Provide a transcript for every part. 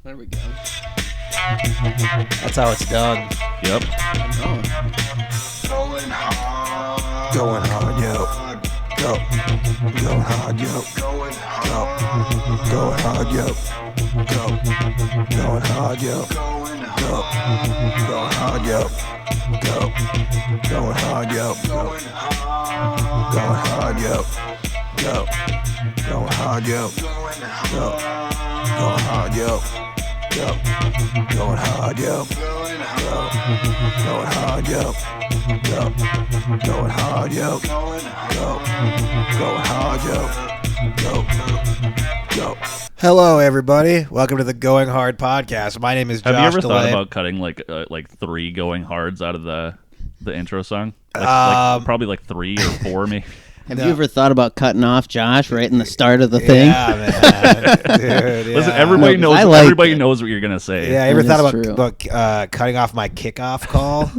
There we go. That's how it's done. Yep. Going hard. Going hard, yo. Go. Going hard, yo. Going Go. hard. Going hard, yo. Go. Going hard, yo. Going Go. Going hard, yo. Go. Going hard, yo. Going hard. Going hard, yo. Go. Going hard, yo. Going Go. Going hard, yo. Go. Going hard, yo. Going Go. Going hard, yo. Go. Going hard, yo. Going Go. Going hard, yo. Go. Go. Hello, everybody. Welcome to the Going Hard podcast. My name is Josh Have you ever DeLay. thought about cutting like 3 going hards out of the intro song? Like probably like 3 or 4 maybe. Have you ever thought about cutting off Josh right in the start of the thing? Yeah, man. Dude, yeah. Listen, everybody No, 'cause knows. I like Everybody it. knows what you're gonna say. Yeah, you ever That thought is about cutting off my kickoff call?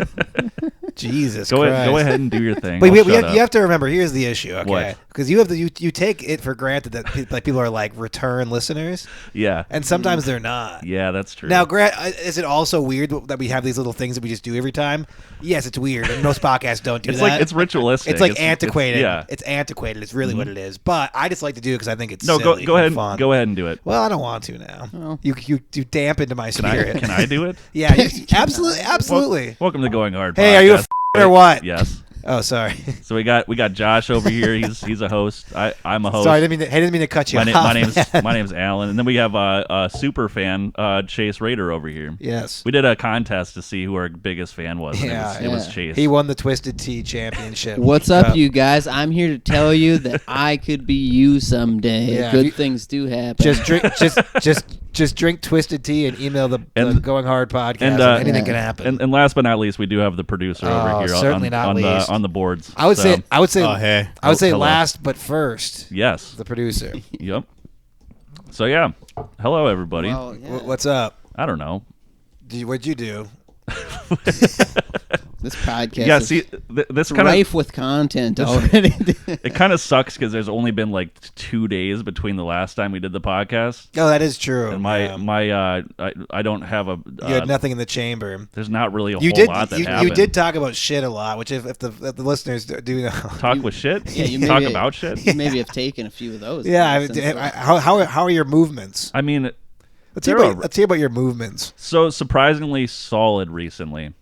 Jesus Go Christ. ahead and do your thing. But I'll shut you up. have to remember, here's the issue, okay? What? Because you take it for granted that people are like return listeners, Yeah. and sometimes they're not. Yeah, that's true. Now, Grant, is it also weird that we have these little things that we just do every time? Yes, it's weird, and most podcasts don't do it's that. like it's ritualistic. It's like antiquated. yeah. It's antiquated. It's really what it is. But I just like to do it because I think it's No, silly go ahead. and fun. Go ahead and do it. Well, I don't want to now. Oh. You dampened my spirit. Can I do it? Yeah, absolutely. Welcome to Going Hard. Hey, are you a podcast. or what? Yes. Oh, sorry. So we got Josh over here. He's a host. I'm a host. Sorry, I didn't mean to cut you my, off. my name's Alan, and then we have a super fan, Chase Raeder over here. Yes. We did a contest to see who our biggest fan was. And Yeah, it was yeah. Chase. He won the Twisted Tea Championship. What's up, you guys? I'm here to tell you that I could be you someday. Yeah, Good you- things do happen. Just drink Twisted Tea and email the And- Going Hard podcast. and, Anything yeah. can happen. and last but not least, we do have the producer Oh, over here certainly not on least. the boards. I would say Oh, hey. I would say hello. last but first, yes. the producer. Yep. So yeah, hello everybody. Well, yeah. What's up? I don't know. What'd you do? This podcast Yeah, is see, this kind of rife with content already. it kind of sucks because there's only been like 2 days between the last time we did the podcast, Oh, that is true. and I don't have a. you had nothing in the chamber. There's not really a You whole did. lot that You happened. did talk about shit a lot, which if the listeners do know. Talk with shit. Yeah, you talk maybe- about shit. You maybe have taken a few of those. Yeah, since then. how are your movements? I mean, Let's hear about your movements. so surprisingly solid recently.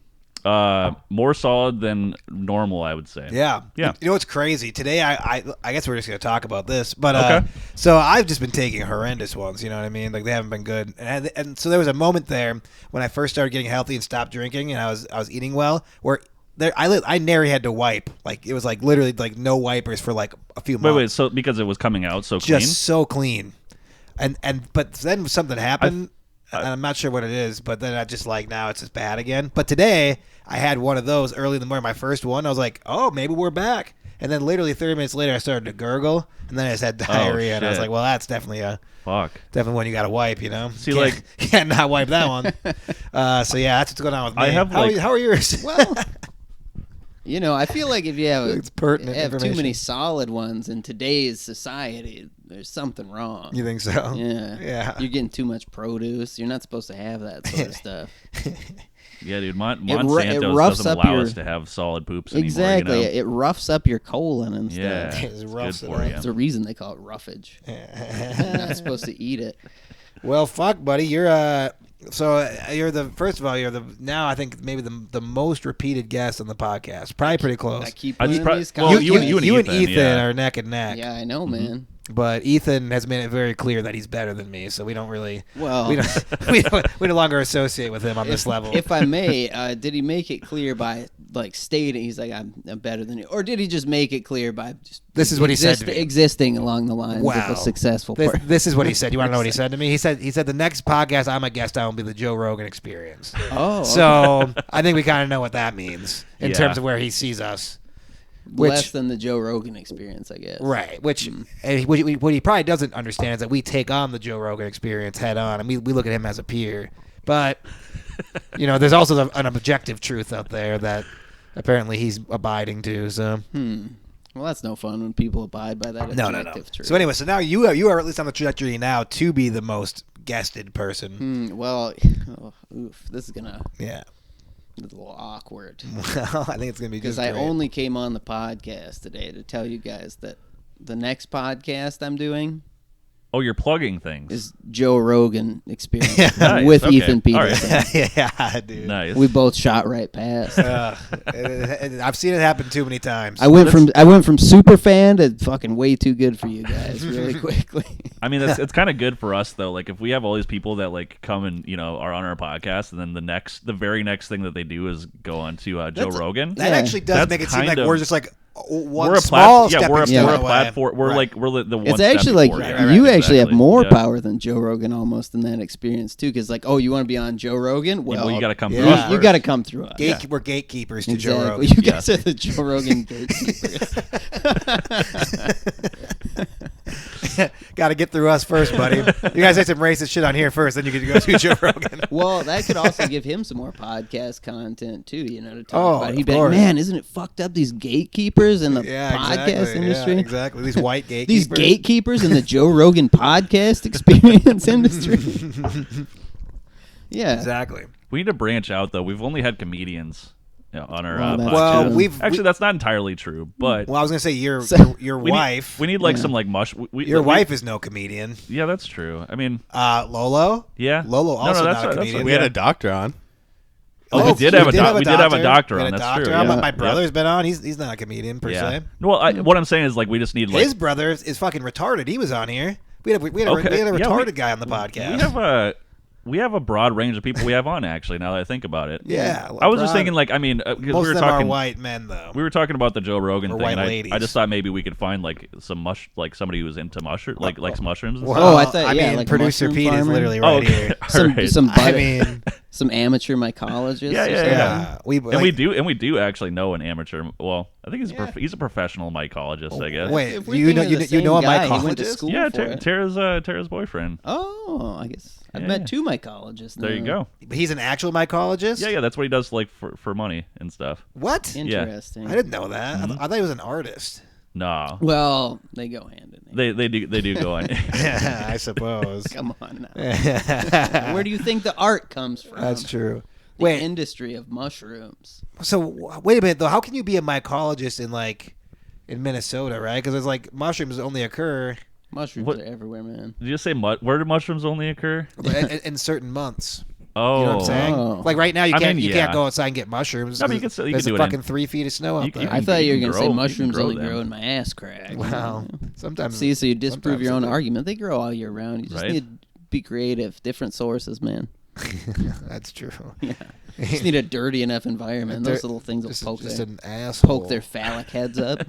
More solid than normal, I would say. Yeah. Yeah. You know what's crazy? Today, I guess we're just going to talk about this. But Okay. so I've just been taking horrendous ones, you know what I mean? Like, they haven't been good. And so there was a moment there when I first started getting healthy and stopped drinking and I was eating well where I never had to wipe. Like, it was like literally like no wipers for like a few months. Wait. So because it was coming out so clean. Just so clean. But then something happened. And I'm not sure what it is, but then I just like, now it's just bad again. But today, I had one of those early in the morning, my first one. I was like, oh, maybe we're back. And then literally 30 minutes later, I started to gurgle, and then I just had diarrhea. And I was shit. like, well, that's definitely Fuck. one you got to wipe, you know? See, Can't not wipe that one. So, yeah, that's what's going on with me. I have, how are yours? Well, you know, I feel like if you have, It's pertinent have too information. many solid ones in today's society, there's something wrong. You think so? Yeah. Yeah. You're getting too much produce. You're not supposed to have that sort of stuff. Yeah, dude. it Monsanto roughs doesn't up allow your- us to have solid poops anymore. Exactly. You know? It roughs up your colon and Yeah. stuff. It It's roughs good it for up. you. There's a reason they call it roughage. You're not supposed to eat it. Well, fuck, buddy. You're now I think maybe the most repeated guest on the podcast. Probably pretty close. I keep I'd winning probably- these well, contests. you and Ethan, yeah. are neck and neck. Yeah, I know, man. But Ethan has made it very clear that he's better than me, so we don't really Well, we no longer associate with him on this level. If I may, did he make it clear by like stating he's like I'm better than you, or did he just make it clear by just This is what he said to me. existing along the lines Wow. of a successful this, person? this is what he said. You want to know what he said to me? He said the next podcast I'm a guest on will be the Joe Rogan Experience. Oh, So I think we kind of know what that means in Yeah. terms of where he sees us. less than the Joe Rogan Experience, I guess. Right, which and what he probably doesn't understand is that we take on the Joe Rogan Experience head on, and we look at him as a peer. But you know, there's also an objective truth out there that apparently he's abiding to. So Well, that's no fun when people abide by that no. objective truth. So anyway, so now you are at least on the trajectory now to be the most guested person. Well, this is gonna Yeah. be a little awkward Well, I think it's gonna be because just I great. only came on the podcast today to tell you guys that the next podcast I'm doing Oh, you're plugging things. is Joe Rogan Experience Nice, with okay. Ethan All right. Peterson. Yeah, dude. Nice. We both shot right past. I've seen it happen too many times. I went from super fan to fucking way too good for you guys really quickly. I mean, it's kind of good for us though. Like, if we have all these people that like come and are on our podcast, and then the very next thing that they do is go on to Joe Rogan. That actually does That's make it seem kind like of- we're just like one we're a small platform. Yeah, stepping we're stone a away. platform. We're Right. like we're the one. It's step actually like before you it. actually have Exactly. more Yeah. power than Joe Rogan almost in that experience too. Because like, oh, you want to be on Joe Rogan? Well, you got to come Yeah. through us you first. got to come through us. We're gatekeepers to Exactly. Joe Rogan. You guys are the Joe Rogan gatekeepers. Got to get through us first, buddy. You guys say some racist shit on here first, then you get to go to Joe Rogan. Well, that could also give him some more podcast content too. To talk Oh, about. of He'd be like, course. "Man, isn't it fucked up? These gatekeepers in the Yeah, podcast exactly. industry, Yeah, exactly. These white gatekeepers. these gatekeepers in the Joe Rogan podcast experience industry." Yeah, Exactly. We need to branch out though. We've only had comedians on our Well, that's podcast. Well, true. we've That's not entirely true, but Well, I was gonna say your we wife. Need, we need like some like mush. Your wife is no comedian. Yeah, that's true. I mean, Lolo. yeah, Lolo also that's not a right, comedian. We had a doctor on. Oh, we did have a doctor. We did have a doctor We on. had a That's doctor true. on. Yeah. My brother's been on. He's not a comedian per Yeah. se. Well, what I'm saying is like we just need like His brother is fucking retarded. He was on here. We had a Okay. Yeah, retarded guy on the podcast. we have a broad range of people we have on actually. Now that I think about it, Yeah, I was just broad. thinking like I mean because Most we were of them talking are white men though. we were talking about the Joe Rogan Or thing, white and ladies. I just thought maybe we could find like some like somebody who's into likes mushrooms. And Well, stuff. Oh, I thought- yeah, mean, like a producer mushroom Pete is farmer? literally Oh, right okay. here. All right. some I mean, some amateur mycologist. Yeah, or yeah, something. yeah, we do actually know an amateur. Well, I think he's a professional mycologist. I guess. Wait, If we're you know thinking of the you know a same guy, he went to mycologist? school Yeah, for it. Tara's boyfriend. Oh, I guess I've Yeah. met two mycologists. There you now. go. But he's an actual mycologist. Yeah, that's what he does like for money and stuff. What? Interesting. I didn't know that. Mm-hmm. I thought he was an artist. No, Well, they go hand in hand. they do go on. Yeah, I suppose. Come on now. That's Where do you think the art comes from? true. The Wait, industry of mushrooms. so wait a minute though. How can you be a mycologist in Minnesota, right? Because it's like mushrooms only occur Mushrooms What- are everywhere, man. Did you say where do mushrooms only occur? in certain months. Oh, You know what I'm saying? Oh. Like right now, you I can't mean, you can't yeah. go outside and get mushrooms. No, but you 'cause can still- you there's can a do it in- fucking 3 feet of snow out You there. can- I thought you were can going to grow- say you can mushrooms grow only them. grow in my ass crack. Wow. Sometimes. See, so you disprove your sometimes own they do. argument. They grow all year round. You just Right. need to be creative. Different sources, man. That's true. Yeah. You just need a dirty enough environment. Those little things will just, poke just their, an asshole. poke their phallic heads up.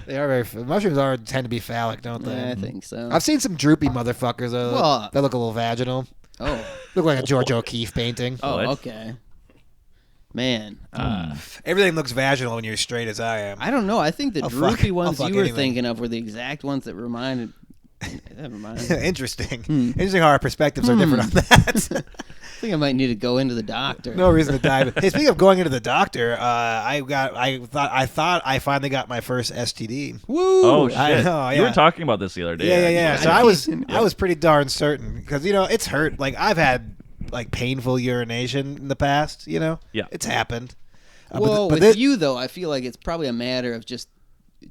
They are mushrooms tend to be phallic, don't they? Yeah, I think so. I've seen some droopy motherfuckers Well- that look a little vaginal. Oh, Look like a George O'Keeffe painting. oh, What? okay. Man, Everything looks vaginal when you're as straight as I am. I don't know. I think the I'll fuck- droopy I'll ones fuck you were anything. thinking of were the exact ones that reminded. Never mind. I Interesting. Interesting how our perspectives are different on that. think I might need to go into the doctor. No reason to dive in. Hey, speaking of going into the doctor, I thought I finally got my first STD. Woo! Oh shit! I know, You yeah. were talking about this the other day. Yeah. actually. So I was pretty darn certain because it's hurt. Like I've had like painful urination in the past. Yeah. It's happened. Well, but with this- you though, I feel like it's probably a matter of just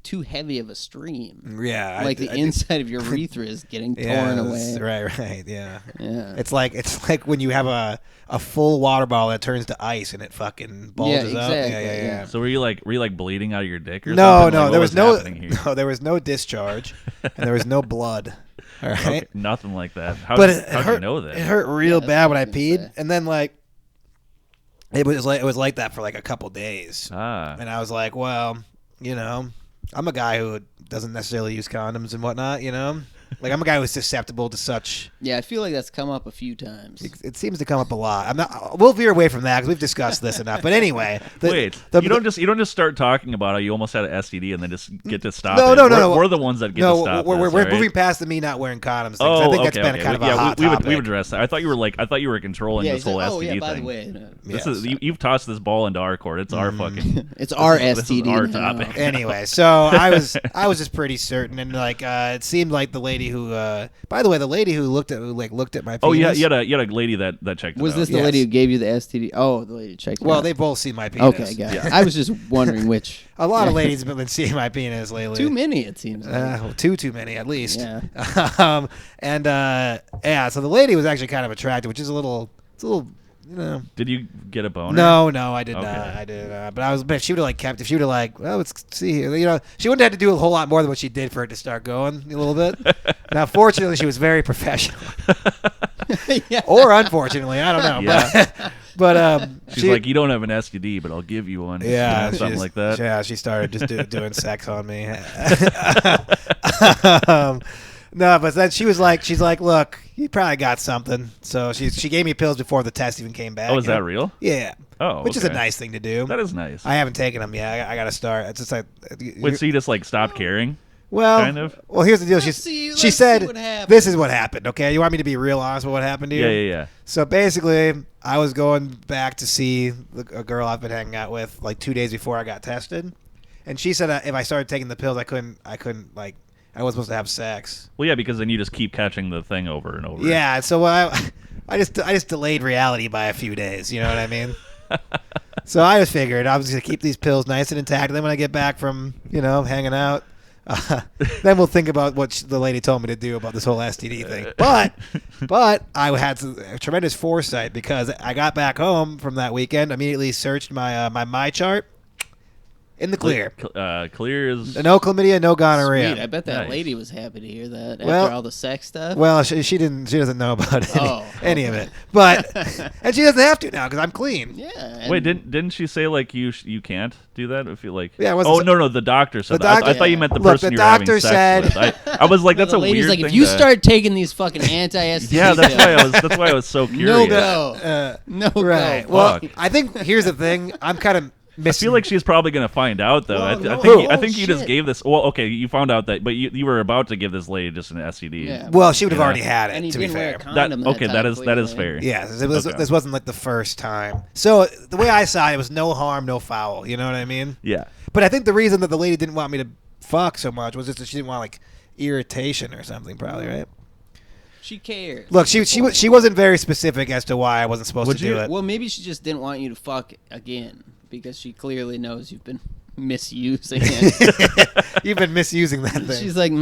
too heavy of a stream. Yeah, Like the inside of your urethra is getting torn away. Right, yeah. Yeah. It's like when you have a full water bottle that turns to ice and it fucking bulges up. exactly, Yeah. yeah. So were you like bleeding out of your dick or No, something? Like, what there was no happening here? there was no discharge and there was no blood. All right. Okay, nothing like that. How But did it you hurt. know that? It hurt real Yeah, that's bad what when I I was gonna peed, say. and then it was like that for like a couple days, Ah, and I was like, well, I'm a guy who doesn't necessarily use condoms and whatnot, Like I'm a guy who's susceptible to such. Yeah, I feel like that's come up a few times. It seems to come up a lot. We'll veer away from that because we've discussed this enough. But anyway, wait. You don't just start talking about how you almost had an STD and then just get to stop. No, it. no. We're the ones that get to stop. we're this, we're right? moving past the me not wearing condoms thing. 'cause Oh, I think that's okay, been kind of a yeah, hot we've topic. addressed that. I thought you were controlling Yeah, this he's whole like, STD oh yeah, thing. by the way, This Yes. is you've tossed this ball into our court. It's our fucking. it's our this is STD our now. topic. Anyway, so I was just pretty certain, and like it seemed like the lady lady who. By the way, the lady who looked at my penis. Oh yeah, you had a lady that checked. Was it out. this the lady who gave you the STD? Oh, the lady who checked. Well, it out. they both see my penis. Okay, got it. I was just wondering which. A lot of ladies have been seeing my penis lately. Too many, it seems. Like. Too many at least. Yeah. So the lady was actually kind of attractive, which is a little. Did you get a boner? No, I did Okay. not. I did not. But if she would have kept, if she would have well, let's see here. She wouldn't have to do a whole lot more than what she did for it to start going a little bit. Now, fortunately, she was very professional. Yeah. Or unfortunately, I don't know. Yeah. But She's like, you don't have an STD, but I'll give you one. yeah, something like that. Yeah, she started just doing sex on me. No, but then she's like, look, you probably got something. So she gave me pills before the test even came back. Oh, is that real? Yeah. Oh, which is a okay. nice thing to do. That is nice. I haven't taken them yet. I got to start. It's just like. Wait, so you just like stopped caring? Well, kind of? Well, here's the deal. Let's She see said, what happened. "This is what happened." Okay, you want me to be real honest with what happened to you? Yeah. So basically, I was going back to see a girl I've been hanging out with like 2 days before I got tested, and she said if I started taking the pills, I couldn't like I wasn't supposed to have sex. Well, yeah, because then you just keep catching the thing over and over. Yeah, so I just delayed reality by a few days. You know what I mean? So I just figured I was going to keep these pills nice and intact. And then when I get back from hanging out, then we'll think about what the lady told me to do about this whole STD thing. But I had tremendous foresight because I got back home from that weekend, immediately searched my chart. In the clear. Clear is... No chlamydia, no gonorrhea. Sweet. I bet that Nice. lady was happy to hear that Well- after all the sex stuff. Well, she doesn't know about any of okay. it. But and she doesn't have to now because I'm clean. yeah. and- Wait, didn't she say like you can't do that if you like? Yeah, it wasn't Oh so- no, the doctor said The that. doctor- I thought you meant the Look, person the you were having doctor sex said- with. I was like, that's the a lady's weird like, thing if you to- start taking these fucking anti-STD Yeah, that's pills, why I was so no curious. go. No Right. go. Well, Fuck. I think here's the thing. I'm kind of I feel like she's probably gonna find out though. Well, no. I Oh, think you just shit. gave this. Well, okay, you found out that, but you were about to give this lady just an STD. Yeah. Well, she would have Yeah. already had And it. he To be didn't wear fair. a That condom. okay, that that is fair. Yeah, Okay. this wasn't like the first time. So the way I saw it, it was no harm, no foul. You know what I mean? Yeah. But I think the reason that the lady didn't want me to fuck so much was just that she didn't want like irritation or something. Probably right. She cares. Look, she wasn't very specific as to why I wasn't supposed Would to you- do it. Well, maybe she just didn't want you to fuck again because she clearly knows you've been misusing it. You've been misusing that thing. She's like,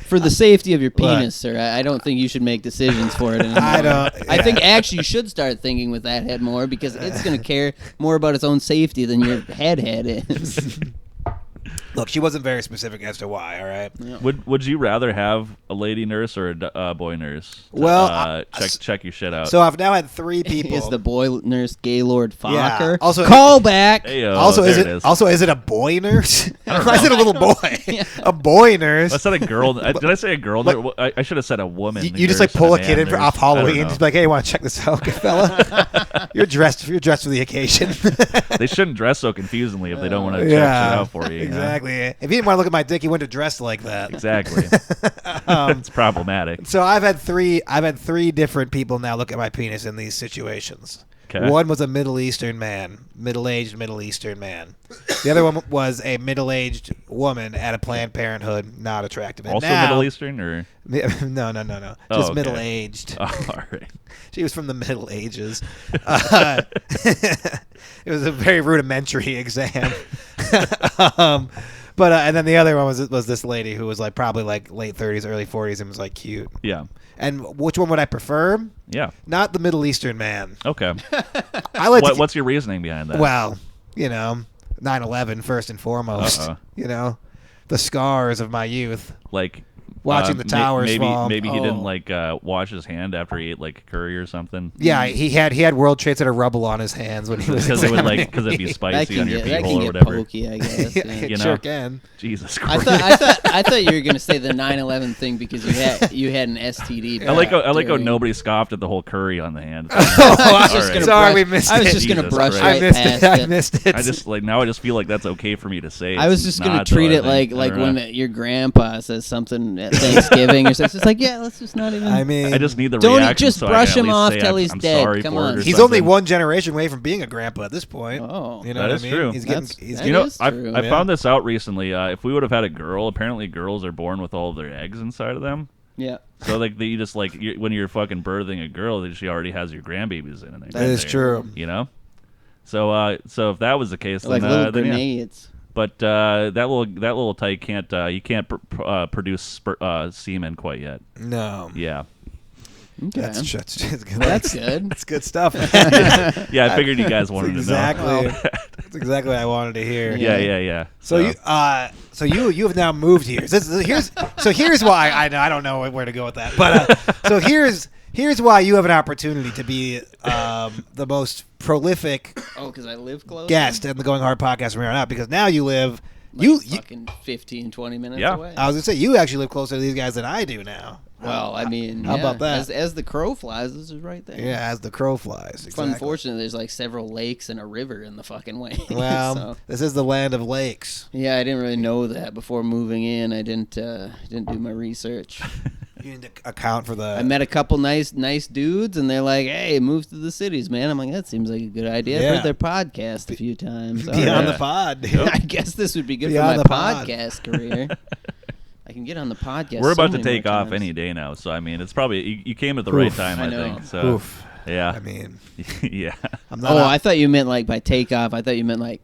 for the safety of your penis, sir, I don't think you should make decisions for it anymore. I don't. I think actually you should start thinking with that head more because it's going to care more about its own safety than your head is. Look, she wasn't very specific as to why. All right. Would you rather have a lady nurse or a boy nurse? To, Well, check your shit out. So I've now had 3 people. Is the boy nurse Gaylord Fokker? Yeah. Also- Call back. Heyo, Also, there is it it is. also is it a boy nurse? I said a I little don't- boy. Yeah. A boy nurse. I said a girl. Did I say a girl? Like- I should have said a woman. You just like nurse pull a and kid in for man off nurse. I don't Halloween. know. Just be like, hey, you want to check this out, fella? You're dressed for the occasion. They shouldn't dress so confusingly if they don't want to check yeah, shit out for you. you know? exactly. If you didn't want to look at my dick, you wouldn't have dressed like that. Exactly. It's problematic. So I've had three different people now look at my penis in these situations. Okay. One was a Middle Eastern man, middle-aged Middle Eastern man. The other one was a middle-aged woman at a Planned Parenthood, not attractive. And Also now- Middle Eastern or No. Oh, Just okay. middle-aged. oh, all right. She was from the Middle Ages. It was a very rudimentary exam. But and then the other one was this lady who was like probably like late 30s, early 40s, and was like cute. Yeah. And which one would I prefer? Yeah. Not the Middle Eastern man. Okay. I like to, What's your reasoning behind that? well, 9/11 first and foremost. Uh-oh. The scars of my youth. Like Watching the towers maybe fall. maybe he Oh. didn't like wash his hand after he ate like curry or something. Yeah, he had World Trade Center rubble on his hands when he was Because it would examining because it'd be me. That spicy can on your get, that pee can hole or get whatever. pokey, I guess. Yeah, yeah. it You sure know. can. Jesus I Christ. thought you were gonna say the 9/11 thing because you had an STD. I like how during- nobody scoffed at the whole curry on the hand. Oh, I was All just right. gonna Sorry, brush- we missed I was it. just gonna Jesus brush Christ. right I missed past it. I it. missed it. I just I just feel like that's okay for me to say. I was It's just gonna not, treat though, I it think. like I don't when know. your grandpa says something at Thanksgiving or something. It's like, yeah, let's just not even. I mean, I just need the Don't reaction. just so brush I can him at least off say till I'm- he's I'm dead. sorry Come for it on. or he's only something. one generation away from being a grandpa at this point. Oh. You know That what is I mean? true. He's getting. That's- He's that You know, is I true. found this out recently. If we would have had a girl, apparently girls are born with all of their eggs inside of them. Yeah. So like you just like when you're fucking birthing a girl, then she already has your grandbabies in there. That is true. You know. So so if that was the case, Like then, little then yeah. grenades. But that little tyke can't you can't produce semen quite yet. No. Yeah. Okay. That's good. That's good. That's good stuff. Yeah, I figured you guys wanted to know. exactly. That's exactly what I wanted to hear. Yeah. So you have now moved here. Here's why I don't know where to go with that. But so here's why you have an opportunity to be the most prolific Oh, because I live close. guest in the Going Hard podcast from here on out. Because now you live fucking 15, 20 minutes Yeah. away. I was gonna say you actually live closer to these guys than I do now. Well, I mean, How about that? As the crow flies, this is right there. Yeah, as the crow flies. It's Exactly. unfortunate there's like several lakes and a river in the fucking way. Well, So, this is the land of lakes. yeah, I didn't really know that before moving in. I didn't do my research. You need to account for the. I met a couple nice dudes, and they're like, "Hey, move to the cities, man." I'm like, "That seems like a good idea." I've Yeah. heard their podcast a few times. Be All on right. the pod. I guess this would be good Be for on my the pod. podcast career. I can get on the podcast. We're about so to many take more off times. any day now, so I mean, it's probably you came at the right Oof. time, I I know. think. So Oof. yeah, I mean, yeah. I'm not. Oh, I thought you meant like by take off. I thought you meant like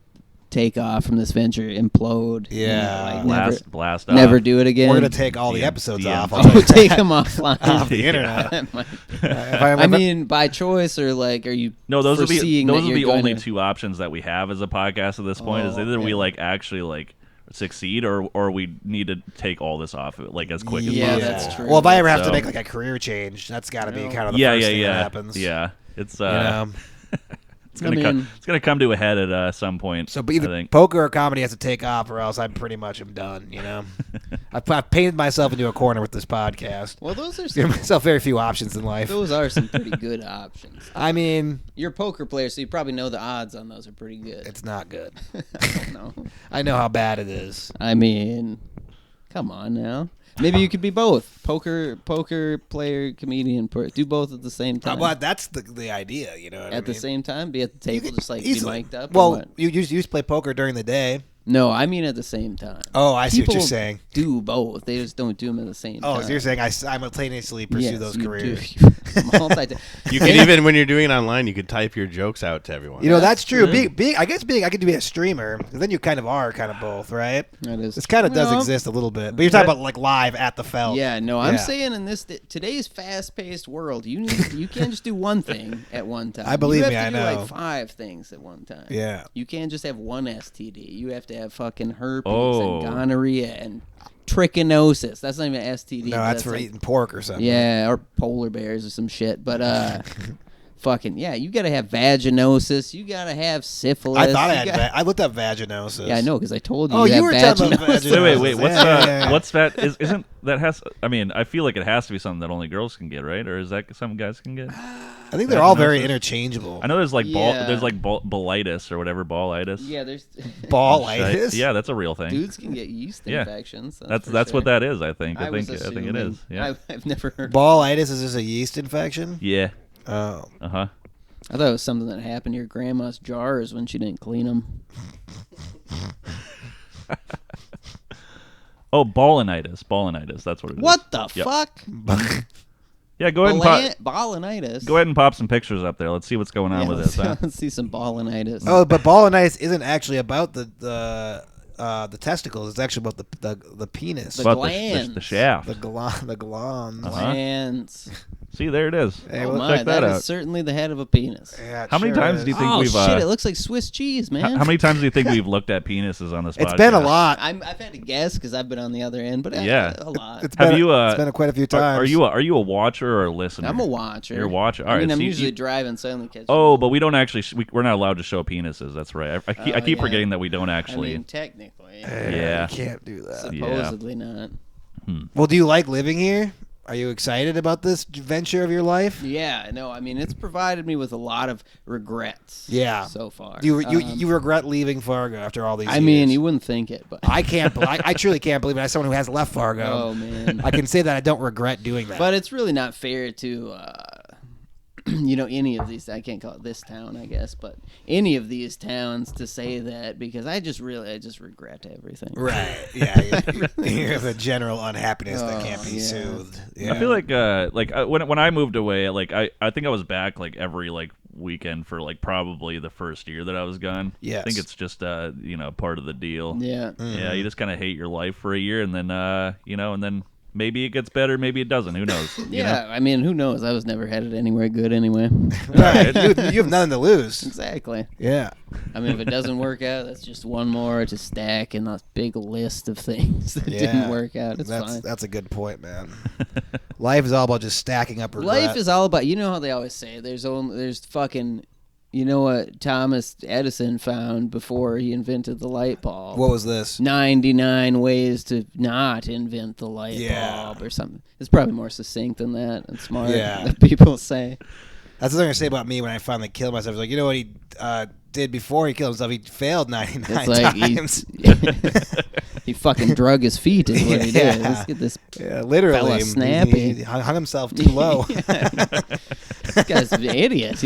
take off from this venture, implode. Yeah. like Blast off. never do it again. we're gonna take all the DM. episodes DM. off. I'll tell Oh, you that. take them offline. off the Yeah. internet. That might- If I mean, by choice or like, are you? No, those are foreseeing the that you're going only to- two options that we have as a podcast at this point. Is Oh, either we yeah. like actually like succeed or we need to take all this off like as quick as Yeah, possible. that's true. Well, if I ever have to So- make like a career change, that's got to be No. kind of the Yeah, first yeah, thing yeah. that happens. Yeah, it's You know? it's gonna I mean- it's gonna come to a head at some point. So, but I either think. poker or comedy has to take off, or else I pretty much am done. You know, I've painted myself into a corner with this podcast. Well, those are Give some, myself very few options in life. those are some pretty good options. I mean, You're a poker player, so you probably know the odds on those are pretty good. it's not good. I don't know. I know how bad it is. I mean, come on now. Maybe you could be both poker player, comedian. Do both at the same time. Well, that's the idea. You know, what I At the mean? same time, be at the You table, could just like easily- be mic'd up. or Well, what? you used to play poker during the day. No, I mean at the same time. Oh, I see what you're People saying. Do both. They just don't do them at the same Oh, time. so you're saying I simultaneously pursue Yes, those you do. careers. You can even when you're doing it online, you could type your jokes out to everyone. You know, that's true. true. I guess I could be a streamer. 'Cause then you kind of are kind of both, right? That is. This kind of does Well, exist a little bit. But you're talking about like live at the felt. Yeah, no, I'm Yeah. saying in today's fast-paced world, you can't just do one thing at one time. I believe you me, have I to do know. like 5 things at one time. Yeah. You can't just have one STD. You have to have fucking herpes Oh. and gonorrhea and trichinosis. That's not even an STD. No, but that's for like, eating pork or something. Yeah, or polar bears or some shit. But fucking yeah, you gotta have vaginosis. You gotta have syphilis. I thought you got- I looked up vaginosis. Yeah, I know because I told you. Oh, you have were talking about vaginosis. vaginosis. Wait. What's Yeah, yeah, yeah. what's that? Isn't that has? I mean, I feel like it has to be something that only girls can get, right? Or is that something guys can get? I think they're all very Vaginosis. interchangeable. I know there's like Yeah. there's like ballitis or whatever, ballitis. Yeah, there's Ballitis? Yeah, that's a real thing. dudes can get yeast Yeah. infections. that's for what sure. that is. I think. I was think it assuming. is. Yeah. I've never heard. Ballitis is just a yeast infection? Yeah. Oh. Uh huh. I thought it was something that happened to your grandma's jars when she didn't clean them. Oh, ballinitis. Ballinitis. That's what it is. What the Yep. fuck? Yeah. Go ahead and pop. Ballinitis. Go ahead and pop some pictures up there. Let's see what's going on with let's, this. Huh? let's see some ballinitis. Oh, but ballinitis isn't actually about the testicles. It's actually about the penis. The About glands. the shaft. The glands. Uh-huh. glands. See, there it is. Hey, Oh well, my, check that that out. is certainly the head of a penis. Yeah, it How many sure times is. do you think Oh we've? shit! It looks like Swiss cheese, man. How many times do you think we've looked at penises on this podcast? It's been a lot. I've had to guess because I've been on the other end, but Yeah. a lot. It's Have been, you? it's been quite a few times. Are you a watcher or a listener? I'm a watcher. You're a watcher. All I right. mean, I'm so usually you- driving, suddenly catch. Oh, but we don't actually. We're not allowed to show penises. That's right. I keep yeah. forgetting that we don't I actually. mean, technically, Yeah. You can't do that. supposedly not. Well, do you like living here? Are you excited about this venture of your life? Yeah, no, I mean it's provided me with a lot of regrets. Yeah. so far. You regret leaving Fargo after all these years. I mean, you wouldn't think it, but I can't. I truly can't believe it. As someone who has left Fargo, oh man, I can say that I don't regret doing that. but it's really not fair to. Any of these, I can't call it this town, I guess, but any of these towns to say that because I just regret everything. Right. Yeah. You have a general unhappiness that can't be soothed. Yeah. I feel like when I moved away, like I think I was back like every like weekend for like probably the first year that I was gone. Yes. I think it's just part of the deal. Yeah. Yeah, you just kind of hate your life for a year, and then and then maybe it gets better, maybe it doesn't. Who knows? You know? I mean, who knows? I was never headed anywhere good anyway. Right. You have nothing to lose. Exactly. Yeah. I mean, if it doesn't work out, that's just one more to stack in that big list of things that didn't work out. It's fine. That's a good point, man. Life is all about just stacking up regret. Life is all about, how they always say, there's fucking, what Thomas Edison found before he invented the light bulb? What was this? 99 ways to not invent the light bulb or something. It's probably more succinct than that and smart than people say. That's what I'm going to say about me when I finally killed myself. Like, you know what he did before he killed himself? He failed 99 times. He fucking drug his feet is what he did. Let's get this literally. fella snappy. He hung himself too low. This guy's an idiot,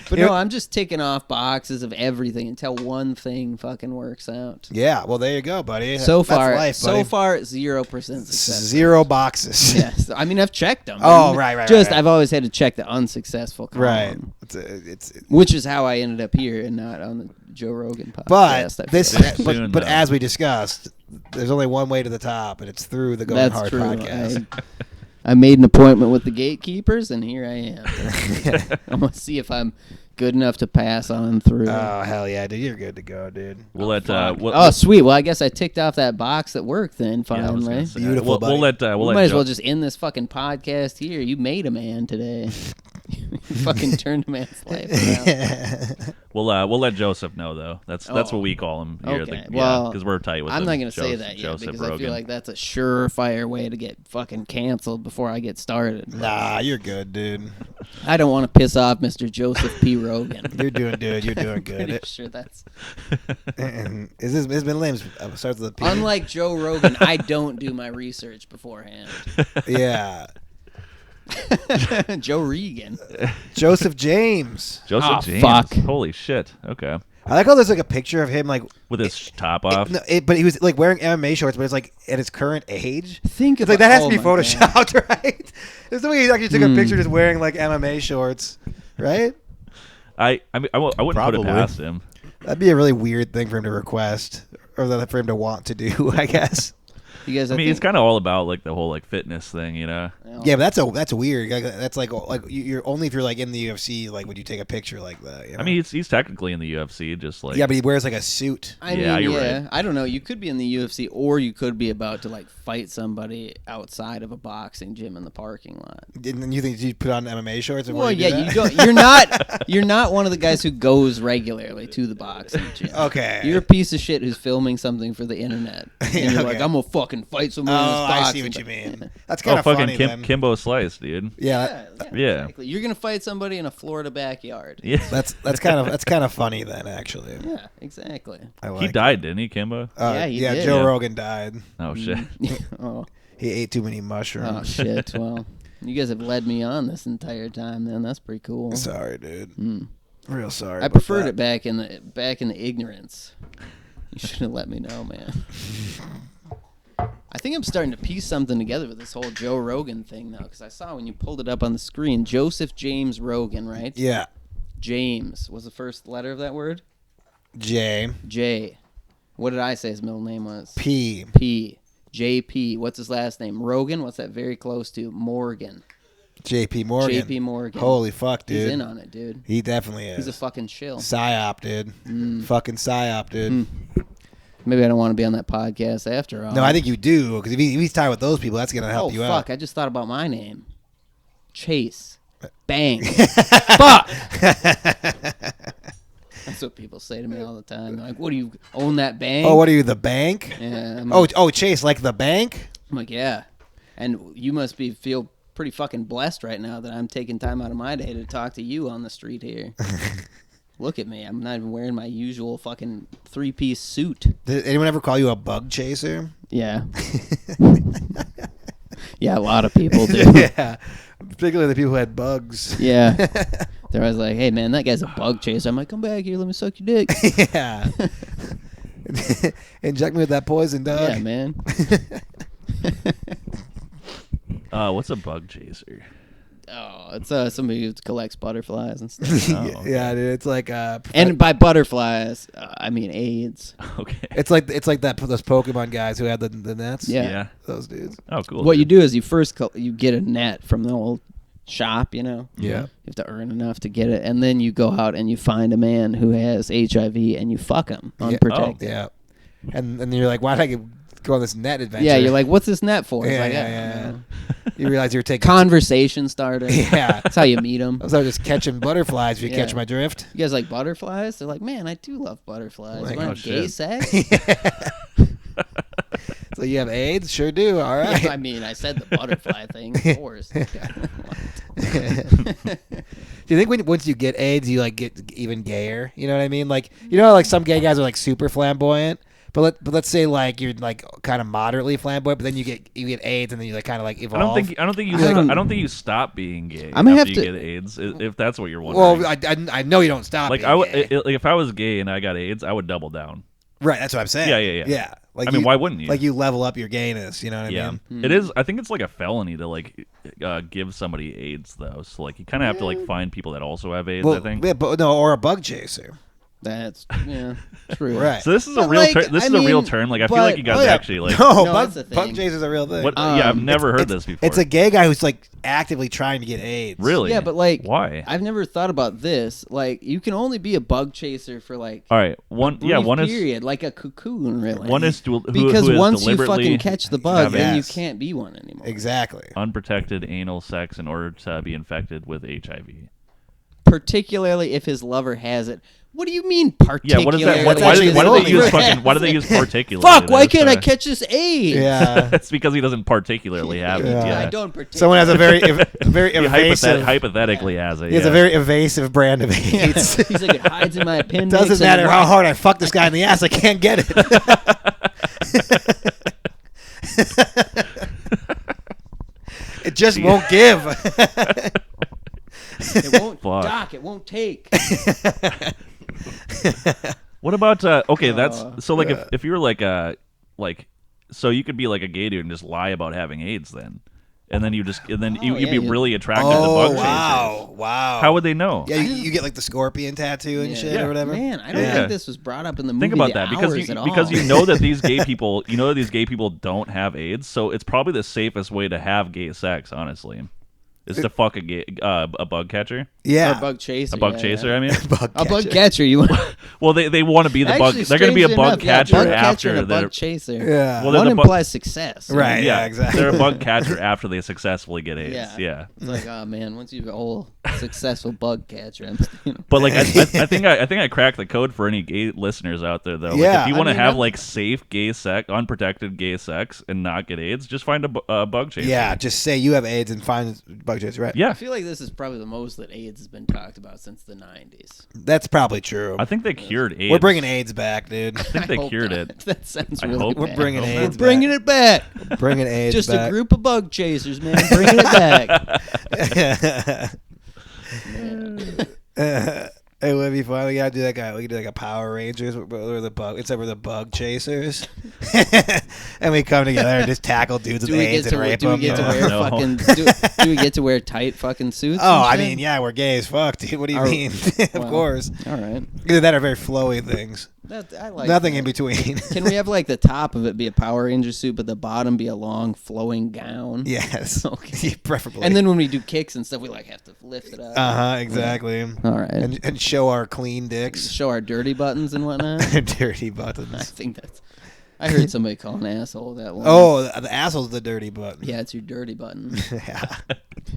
But no, I'm just ticking off boxes of everything until one thing fucking works out. Yeah, well, there you go, buddy. So That's far, life, buddy. 0% success. 0 boxes. Yes, I mean I've checked them. Oh, right. I've always had to check the unsuccessful column. Right. Which is how I ended up here and not on the Joe Rogan podcast. But as we discussed, there's only one way to the top, and it's through the Going Hard podcast. I made an appointment with the gatekeepers, and here I am. I'm going to see if I'm good enough to pass on through. Oh, hell yeah, dude. You're good to go, dude. Oh, sweet. Well, I guess I ticked off that box at work then, finally. Beautiful, buddy. We'll might as well just end this fucking podcast here. You made a man today. You fucking turned a man's life around. We'll let Joseph know though. That's what we call him here. Okay. Because we're tight with him. I'm not gonna say that yet Joseph because Rogan. I feel like that's a surefire way to get fucking canceled before I get started. Nah, you're good, dude. I don't want to piss off Mr. Joseph P. Rogan. You're doing good. You're doing good. Pretty sure that's. His middle name starts with a P. Unlike Joe Rogan, I don't do my research beforehand. Yeah. Joe Regan. Joseph James. Joseph James. Fuck. Holy shit. Okay. I like how there's like a picture of him like with his top off. But he was like wearing MMA shorts, but it's like at his current age. Think it's like that has to be photoshopped, right? There's somebody who actually took a picture just wearing like MMA shorts, right? I wouldn't put it past him. That'd be a really weird thing for him to request, or for him to want to do, I guess. You guys, it's kind of all about like the whole like fitness thing, Yeah, but that's weird. That's like you're only if you're like in the UFC. Like, would you take a picture like that? I mean, he's technically in the UFC, just like but he wears like a suit. You're right. I don't know. You could be in the UFC, or you could be about to like fight somebody outside of a boxing gym in the parking lot. And you think you put on MMA shorts? Well, you don't. You're not one of the guys who goes regularly to the boxing gym. Okay, you're a piece of shit who's filming something for the internet, and you're like, I'm gonna fucking fight someone. in this boxing. I see what you mean. That's kind of funny. Kimbo Slice, dude. Yeah. Exactly. You're gonna fight somebody in a Florida backyard. Yeah, that's kind of funny then, actually. Yeah, exactly. He died, didn't he, Kimbo? He did. Joe Rogan died. Oh shit. He ate too many mushrooms. Oh shit. Well, you guys have led me on this entire time. Then that's pretty cool. Sorry, dude. Real sorry. I preferred it back in the ignorance. You should have let me know, man. I think I'm starting to piece something together with this whole Joe Rogan thing, though, because I saw when you pulled it up on the screen, Joseph James Rogan, right? Yeah. James was the first letter of that word? J. J. What did I say his middle name was? P. P. JP. What's his last name? Rogan? What's that very close to? Morgan. JP Morgan. JP Morgan. Holy fuck, dude. He's in on it, dude. He definitely is. He's a fucking shill. Psyop, dude. Fucking psyop, dude. Maybe I don't want to be on that podcast after all. No, I think you do, because if he's tied with those people, that's going to help you out. Oh, fuck. I just thought about my name. Chase. Bang. Fuck. That's what people say to me all the time. They're like, what do you own that bank? Oh, what are you, the bank? Yeah. Oh, Chase, like the bank? I'm like, yeah. And you must feel pretty fucking blessed right now that I'm taking time out of my day to talk to you on the street here. Look at me. I'm not even wearing my usual fucking 3-piece suit. Did anyone ever call you a bug chaser? Yeah. Yeah, a lot of people do. Yeah. Particularly the people who had bugs. Yeah. They're always like, hey, man, that guy's a bug chaser. I'm like, come back here. Let me suck your dick. Yeah. Inject me with that poison, dog. Yeah, man. What's a bug chaser? Oh, it's somebody who collects butterflies and stuff. Oh, okay. Yeah, dude. It's like And by butterflies, I mean AIDS. Okay. it's like that those Pokemon guys who had the nets. Yeah. Those dudes. Oh, cool. What you dude. do is you first you get a net from the old shop, you know. Yeah. You have to earn enough to get it, and then you go out and you find a man who has HIV and you fuck him unprotected. Yeah. And you're like, why did I go on this net adventure? Yeah, you're like, what's this net for? It's Yeah, like, yeah. know. You realize you're taking. Conversation starter. Yeah. That's how you meet them. I was just catching butterflies. If you Yeah. catch my drift. You guys like butterflies? They're like, man, I do love butterflies. Like, You want oh, gay shit. sex? So you have AIDS? Sure do. All right. Yeah, I mean, I said the butterfly thing, of course. Do you think once you get AIDS, you like get even gayer? You know what I mean? Like, you know, like some gay guys are like super flamboyant, but let's say like you're like kind of moderately flamboyant, but then you get AIDS, and then you like kind of like evolve. I don't think you stop being gay I'm gonna after have you to- get AIDS if that's what you're wondering. Well, I know you don't stop. like being gay. like if I was gay and I got AIDS, I would double down. Right, that's what I'm saying. Yeah. Like I mean, why wouldn't you? Like you level up your gayness. You know what I Yeah, mean? it is. I think it's like a felony to like give somebody AIDS though. So like you kind of have to like find people that also have AIDS. Well, I think. yeah, but no, or a bug chaser. That's true. Right. So this is a But, real. like, This I is a real mean, term. Like I feel but- like you guys Oh, yeah. actually like. No, No, bug it's a thing. chaser's a real thing. What? Yeah, I've never heard this before. It's a gay guy who's like actively trying to get AIDS. Really? Yeah, but like, why? I've never thought about this. Like, you can only be a bug chaser for like All right, one. brief Yeah, one is. period, like a cocoon, really. One is who because who is once you deliberately fucking catch the bug, having then you Yes. can't be one anymore. Exactly. unprotected anal sex in order to be infected with HIV. Particularly if his lover has it. What do you mean Yeah, particularly? what is that? Why, That's why, actually do, why the do they only use word. fucking? Why do they use particularly? Fuck! Why That's, can't I catch this AIDS? Yeah. It's because he doesn't particularly have it. Yeah. Yeah. I don't particularly. Someone has a very very He evasive. hypothetically has it. He has a very evasive brand of AIDS. He's like, it hides in my appendix. Doesn't and matter it how rocks. hard I fuck this guy in the ass, I can't get it. It just won't give. It won't Fuck. dock. It won't take. What about okay? That's so like if you were like so you could be like a gay dude and just lie about having AIDS then, and then you'd yeah, be you- really attracted to bug chasers. wow. How would they know? Yeah, you get like the scorpion tattoo and Yeah. shit Yeah. or whatever. Man, I don't Yeah. think this was brought up in the movie. Think about The that because Hours at all. you know that these gay people don't have AIDS, so it's probably the safest way to have gay sex. Honestly, is to fuck a bug catcher, Or Yeah. a bug chaser. a bug yeah, chaser. yeah. I mean, A bug catcher. You want? well they want to be the bug. Actually, They're going to be a strangely bug enough, yeah, catcher bug after and a they're bug chaser. Yeah. Well, they're One the bug- implies success. Right. Yeah, exactly. They're a bug catcher after they successfully get AIDS. Yeah. Yeah. It's like, oh man, once you're a whole successful bug catcher, you know. But like I think I cracked the code for any gay listeners out there though. Like, Yeah, if you I want to mean, have that- like safe gay sex, unprotected gay sex, and not get AIDS, just find a bug chaser. Yeah, just say you have AIDS and find bug chaser, right? Yeah. I feel like this is probably the most that AIDS has been talked about since the 90s. That's probably true. I think they cured AIDS. We're bringing AIDS back, dude. I think they hope cured not. it. That sounds I really hope- bad. We're bringing We're AIDS We're bringing it back. Bringing AIDS Just back. a group of bug chasers, man. Bringing it back. It would be fun. We gotta do that. We could do like a Power Rangers where the bug. Except we're the bug chasers, and we come together and just tackle dudes with AIDS and rape do we them. get to No. wear No. fucking? Do we get to wear tight fucking suits? Oh, and I shit? mean, yeah, we're gay as fuck, dude. What do you Are- mean? Of Well, course. All right. Either that or very flowy things. I like Nothing that. in between. Can we have like the top of it be a Power Ranger suit, but the bottom be a long flowing gown? Yes. Okay. Preferably. And then when we do kicks and stuff, we like have to lift it up. exactly. All right. And show our clean dicks, Show our dirty buttons and whatnot. dirty I buttons. think that's. I heard somebody call an asshole that one. Oh, the asshole's the dirty button. Yeah, it's your dirty button Yeah.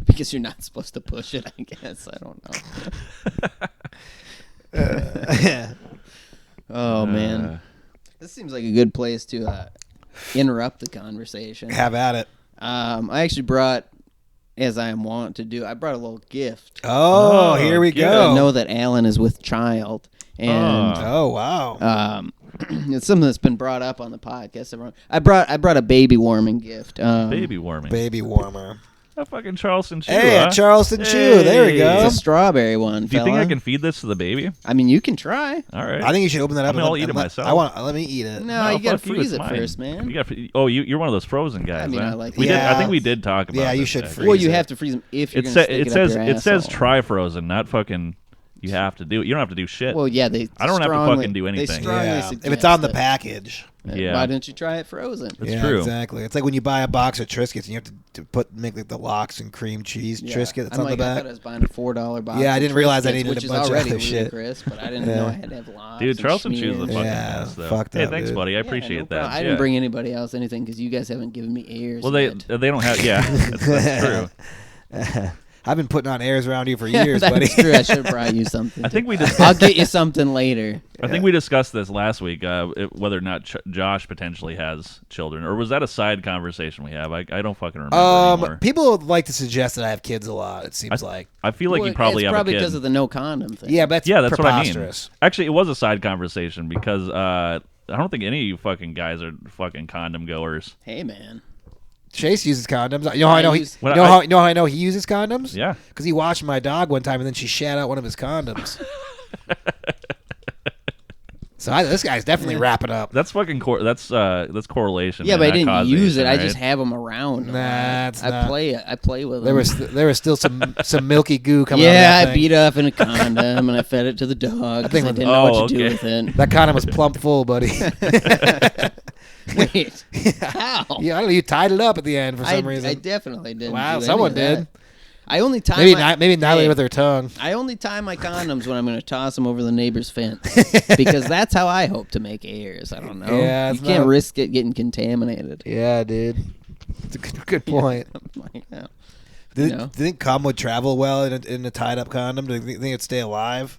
because you're not supposed to push it. I guess I don't know. Oh man, this seems like a good place to interrupt the conversation. Have at it. I actually brought, as I am wont to do, I brought a little gift. Oh, here we good. go. I know that Alan is with child, and Oh, wow. it's something that's been brought up on the podcast. I brought a baby warming gift. Baby warming. Baby warmer. A fucking Charleston Chew. Hey, huh? a Charleston Chew. There we Hey. go. It's a strawberry one. Do you think I fella. can feed this to the baby? I mean, you can try. All right. I think you should open that up. I mean, and I'll let- eat it and let- myself. Let me eat it. No, you gotta fuck freeze it's it mine. first, man. You gotta, you're one of those frozen guys. I mean, huh? I like we that. did. I Yeah. think we did talk about. Yeah, you this, should actually. freeze Well, you it. have to freeze them if you're It, gonna stick it it says up your it says asshole. try frozen, not fucking. You have to do it. You don't have to do shit. Well, yeah, they. I don't have to strongly- fucking do anything. They strongly Yeah. If suggest it's on the that. package. Yeah. Why don't you try it frozen? It's yeah, true. exactly. It's like when you buy a box of Triscuits and you have to make like the lox and cream cheese Triscuit that's I'm on like, the I back. thought I was buying a $4 box. Yeah, I of didn't realize I Triscuits, needed which a is bunch of already other shit. ludicrous, but I didn't Yeah. know I had to have lox. Dude, and Charleston Chew is the schmears. fucking Yeah, best. Though. fucked Hey, up, thanks, dude. buddy. I Yeah, appreciate no that. problem. I Yeah. didn't bring anybody else anything because you guys haven't given me ears. Well, they yet. don't have. Yeah, that's true. I've been putting on airs around you for years, That's buddy. true. I should have brought you something. I think we just. I'll get you something later. I think we discussed this last week, whether or not Josh potentially has children, or was that a side conversation we have? I don't fucking remember anymore. People would like to suggest that I have kids a lot. It seems like. I feel like Well, you probably it's have probably a kid. because of the no condom thing. Yeah, but That's what I mean. preposterous. Actually, it was a side conversation because I don't think any of you fucking guys are fucking condom goers. Hey, man. Chase uses condoms. You know how I know he? use- You When know I- how? You know how I know he uses condoms? Yeah. Because he washed my dog one time and then she shat out one of his condoms. So this guy's definitely wrapping up. That's fucking that's correlation. Yeah, man, but I not didn't use it. causation, I right? just have them around. a Nah, lot. it's I not. play with them. There was still some milky goo coming out of yeah, that I thing. beat up in a condom and I fed it to the dog. I think I it was- didn't know what to do okay. with it. That condom was plump full, buddy. Wait, how? Yeah, I don't know. You tied it up at the end for I some reason. I definitely didn't. Wow, do any someone of that. did. I only tie Maybe Natalie Hey, with her tongue. I only tie my condoms when I'm going to toss them over the neighbor's fence because that's how I hope to make heirs. I don't know. Yeah, you it's can't not- risk it getting contaminated. Yeah, dude. It's a good point. Like, yeah. Do you know. think cum would travel well in a tied up condom? Do you think it'd stay alive?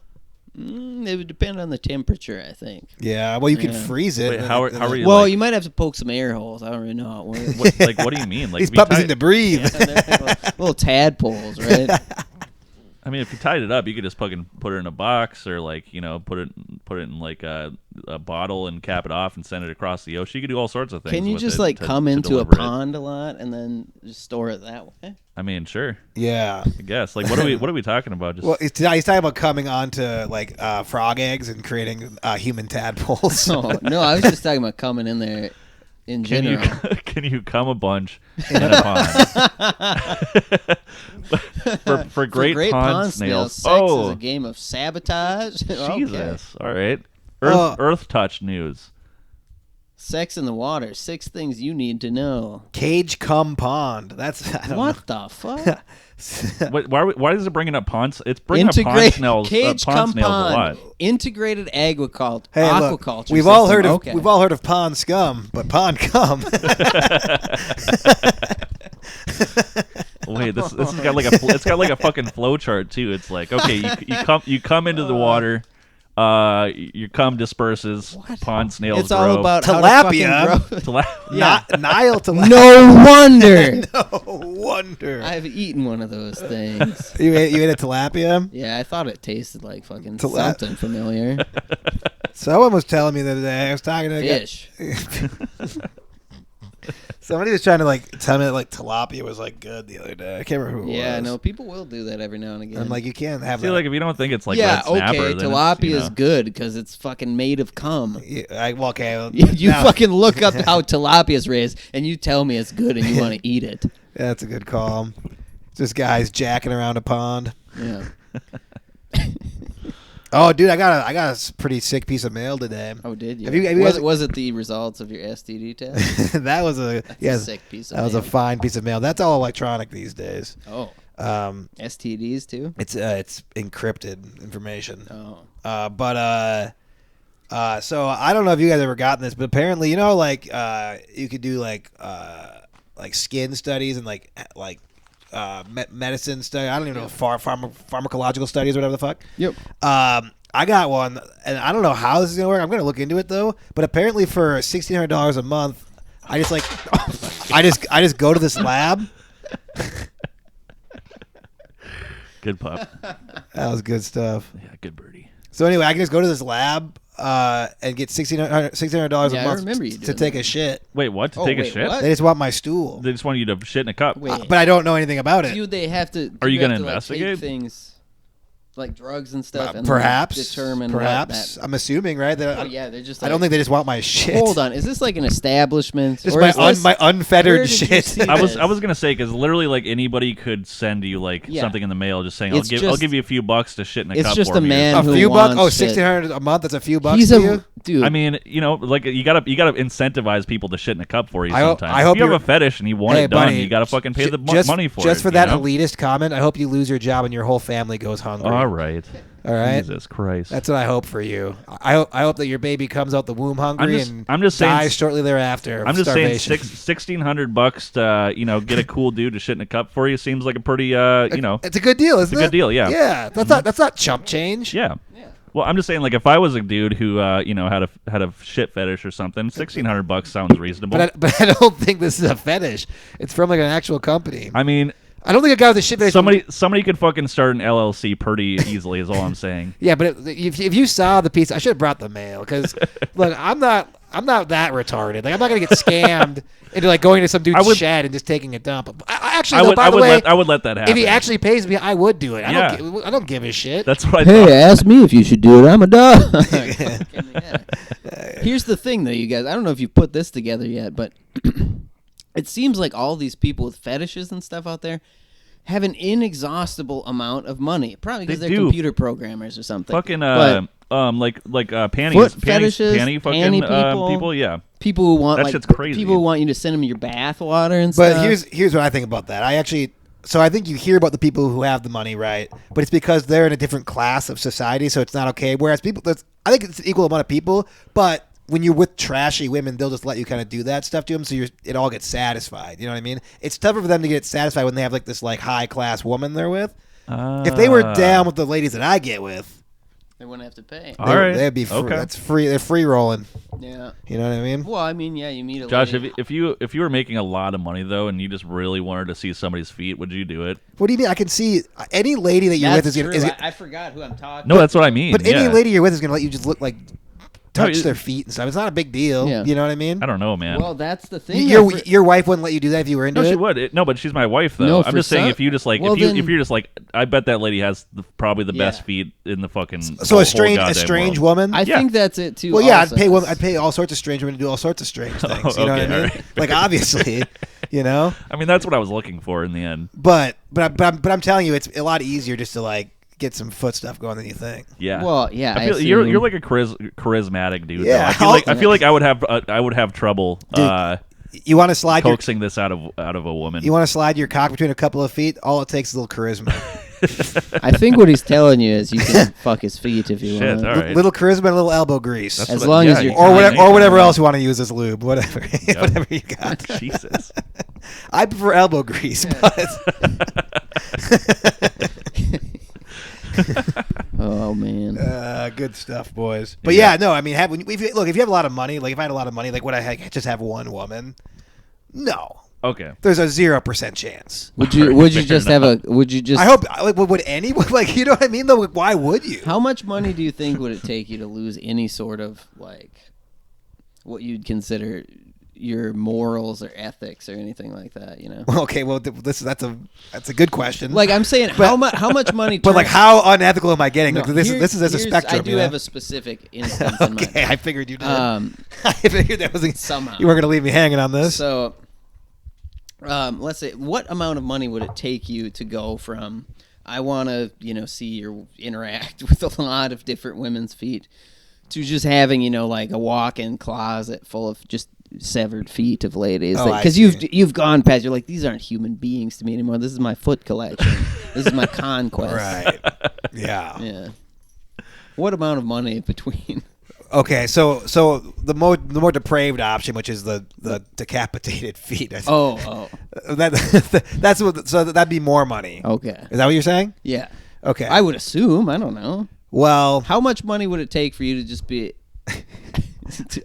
It would depend on the temperature, I think. Yeah. Well, you can Yeah. freeze it. Wait, and how then- are you? Well, like, you might have to poke some air holes. I don't really know how it works. what do you mean? Like These if you puppies tie- need to breathe. Little tadpoles, right? I mean, if you tied it up, you could just fucking put it in a box or like put it in like a bottle and cap it off and send it across the ocean. You could do all sorts of things. Can you with just it like to- come to into a deliver it. pond a lot and then just store it that way? I mean, sure. Yeah. I guess. Like, what are we talking about? Just Well, he's talking about coming onto like frog eggs and creating human tadpoles. Oh, no, I was just talking about coming in there in can you general. can you come a bunch in a pond? for great, pond snails. sex is a game of sabotage. Okay. Jesus. All right. Oh. Earth touch news. Sex in the water. 6 things you need to know. Cage cum pond. That's I don't What the fuck? know. Why is it bringing up ponds? It's bringing up pond snails. Cage pond cum snails a pond. lot. Integrated agriculture. Hey, look, aquaculture. we've all system. heard of Okay. we've all heard of pond scum, but pond cum. Wait, this has got like it's got like a fucking flow chart too. It's like, okay, you come into the water, your cum disperses, pond snails It's grow. all about Tilapia. how to fucking grow. Tila- Nile to No wonder. No wonder. I've eaten one of those things. You ate a tilapia? Yeah, I thought it tasted like fucking Tilap- something familiar. Someone was telling me the other day. I was talking to a guy- Fish. Somebody was trying to like tell me that like tilapia was like good the other day. I can't remember who it Yeah, was. no, people will do that every now and again. I'm like, you can't have I feel that. like if you don't think it's like yeah, red snapper, okay, then it's, tilapia you is know. good because it's fucking made of cum. Okay. Well, You now- fucking look up how tilapia is raised, and you tell me it's good, and you want to eat it. That's a good call. This guy's jacking around a pond. Yeah. Oh, dude, I got a pretty sick piece of mail today. Oh, did you? Have you was, guys- was it the results of your STD test? That was a a sick piece of That was a mail. fine piece of mail. That's all electronic these days. Oh, Um, STDs too. it's encrypted information. Oh, So I don't know if you guys ever gotten this, but apparently, you know, like you could do like skin studies and like medicine study. I don't even know pharmacological studies or whatever the fuck. yep. I got one, and I don't know how this is gonna work. I'm gonna look into it though. But apparently, for $1,600 a month, I just like, I just go to this lab. Good pup. That was good stuff. Yeah, good birdie. So anyway, I can just go to this lab and get $1,600 Yeah, a I month remember you to doing take that. a shit. Wait, what? To Oh, take a wait, shit? what? They just want my stool, They just want you to shit in a cup. Wait. but I don't know anything about it. Do they have to? Are you going gonna to investigate? Like, take things like drugs and stuff, and Perhaps like, determine Perhaps what that. I'm assuming, right? That Oh yeah, they're just. I Like, don't think they just want my shit. Hold on, is this like an establishment? Just or my is this, my where unfettered did you shit. see I was this? I was gonna say because literally like anybody could send you like Yeah. something in the mail just saying It's I'll just- give you a few bucks to shit in a it's cup just for a me or man A something. who few bucks? wants Oh, shit. $1,600 a month. That's a few bucks He's to a you. dude. I mean, you know, like you gotta incentivize people to shit in a cup for you I hope- sometimes. I hope if you have you're- a fetish and you want Hey, it done, buddy, you gotta fucking pay the just, money for it. Just for you that know? elitist comment, I hope you lose your job and your whole family goes hungry. All right. All right. Jesus Christ. That's what I hope for you. I hope that your baby comes out the womb hungry I'm just saying- dies shortly thereafter. of I'm just starvation. saying, $1,600 to get a cool dude to shit in a cup for you seems like a pretty It's a good deal, isn't it? a good deal, yeah. Yeah, that's not chump change. yeah. Well, I'm just saying, like, if I was a dude who, had a shit fetish or something, $1,600 sounds reasonable. But I don't think this is a fetish. It's from like an actual company. I mean, I don't think a guy with a shit fetish. somebody could fucking start an LLC pretty easily. Is all I'm saying. Yeah, but if you saw the piece, I should have brought the mail because look, I'm not that retarded. Like I'm not gonna get scammed into like going to some dude's shed and just taking a dump. I actually, by the way, I would let that happen. if he actually pays me, I would do it. Yeah. I don't give a shit. That's what I Hey, thought. ask me if you should do it. I'm a dog. Here's the thing, though, you guys. I don't know if you put this together yet, but it seems like all these people with fetishes and stuff out there have an inexhaustible amount of money. Probably because They they're do. computer programmers or something. Fucking But panties, Foot fetishes, panty fucking panty people. people, yeah. people who want That like shit's crazy. people who want you to send them your bath water and But stuff. here's what I think about that. I think you hear about the people who have the money, right? But it's because they're in a different class of society, so it's not okay. Whereas I think it's an equal amount of people, but when you're with trashy women, they'll just let you kind of do that stuff to them, so it all gets satisfied. You know what I mean? It's tougher for them to get satisfied when they have like this like high class woman they're with. If they were down with the ladies that I get with, they wouldn't have to pay. All right. they'd be free. Okay. That's free. They're free rolling. Yeah. You know what I mean? Well, I mean, yeah, you meet a Josh, lady. if you were making a lot of money though, and you just really wanted to see somebody's feet, would you do it? What do you mean? I can see any lady that you're That's with true. is I forgot who I'm talking. No, that's what I mean. but any yeah. lady you're with is gonna let you just look like touch No, their feet and stuff. It's not a big deal. Yeah. You know what I mean? I don't know, man. Well, that's the thing. Your wife wouldn't let you do that if you were into No, she it. would. No, but she's my wife though. No, I'm for just saying some- if you just like well, if then- you're just like I bet that lady has probably the Yeah. best feet in the fucking So whole a strange goddamn world. woman. I Yeah. think that's it too. Well, yeah, also. I'd pay all sorts of strange women to do all sorts of strange things. You know what I Okay, mean? all right. Like obviously, you know. I mean, that's what I was looking for in the end. But I'm telling you, it's a lot easier just to like get some foot stuff going than you think. Yeah. Well, yeah, I feel I you're assume- like a charismatic dude. Yeah, though. I feel like I would have trouble Dude, You want to slide your coaxing this out of a woman. you want to slide your cock between a couple of feet. All it takes is a little charisma. I think what he's telling you is you can fuck his feet if you Shit, want. all right. Little charisma and a little elbow grease. That's As what- long yeah, as you're you or can whatever, make or it. whatever else you want to use as lube, whatever, whatever you got. Jesus. I prefer elbow grease, but Oh man. good stuff, boys. But yeah, no, I mean, if you have a lot of money, like if I had a lot of money, like would I just have one woman? No, Okay. there's a 0% chance. Would you Fair just enough. have a? Would you just? I hope. Like, would anyone? Like, you know what I mean? Though, like, why would you? How much money do you think would it take you to lose any sort of like what you'd consider your morals or ethics or anything like that? You know. Okay, well, that's a good question. Like I'm saying, how much money? but like, how unethical am I getting? No, Like, this is a here's- spectrum. I do you know? have a specific instance in mind. Okay, I figured you did. Um, I figured that was somehow. you weren't going to leave me hanging on this. So, let's say, what amount of money would it take you to go from I want to, see or interact with a lot of different women's feet to just having, like a walk-in closet full of just severed feet of ladies? Oh, I Because see. you've gone past. You're like, these aren't human beings to me anymore. This is my foot collection. This is my conquest. Right. Yeah. Yeah. What amount of money between? Okay, so the more depraved option, which is the decapitated feet. Oh. That's what. So that'd be more money. Okay. Is that what you're saying? Yeah. Okay. I would assume. I don't know. Well, How much money would it take for you to just be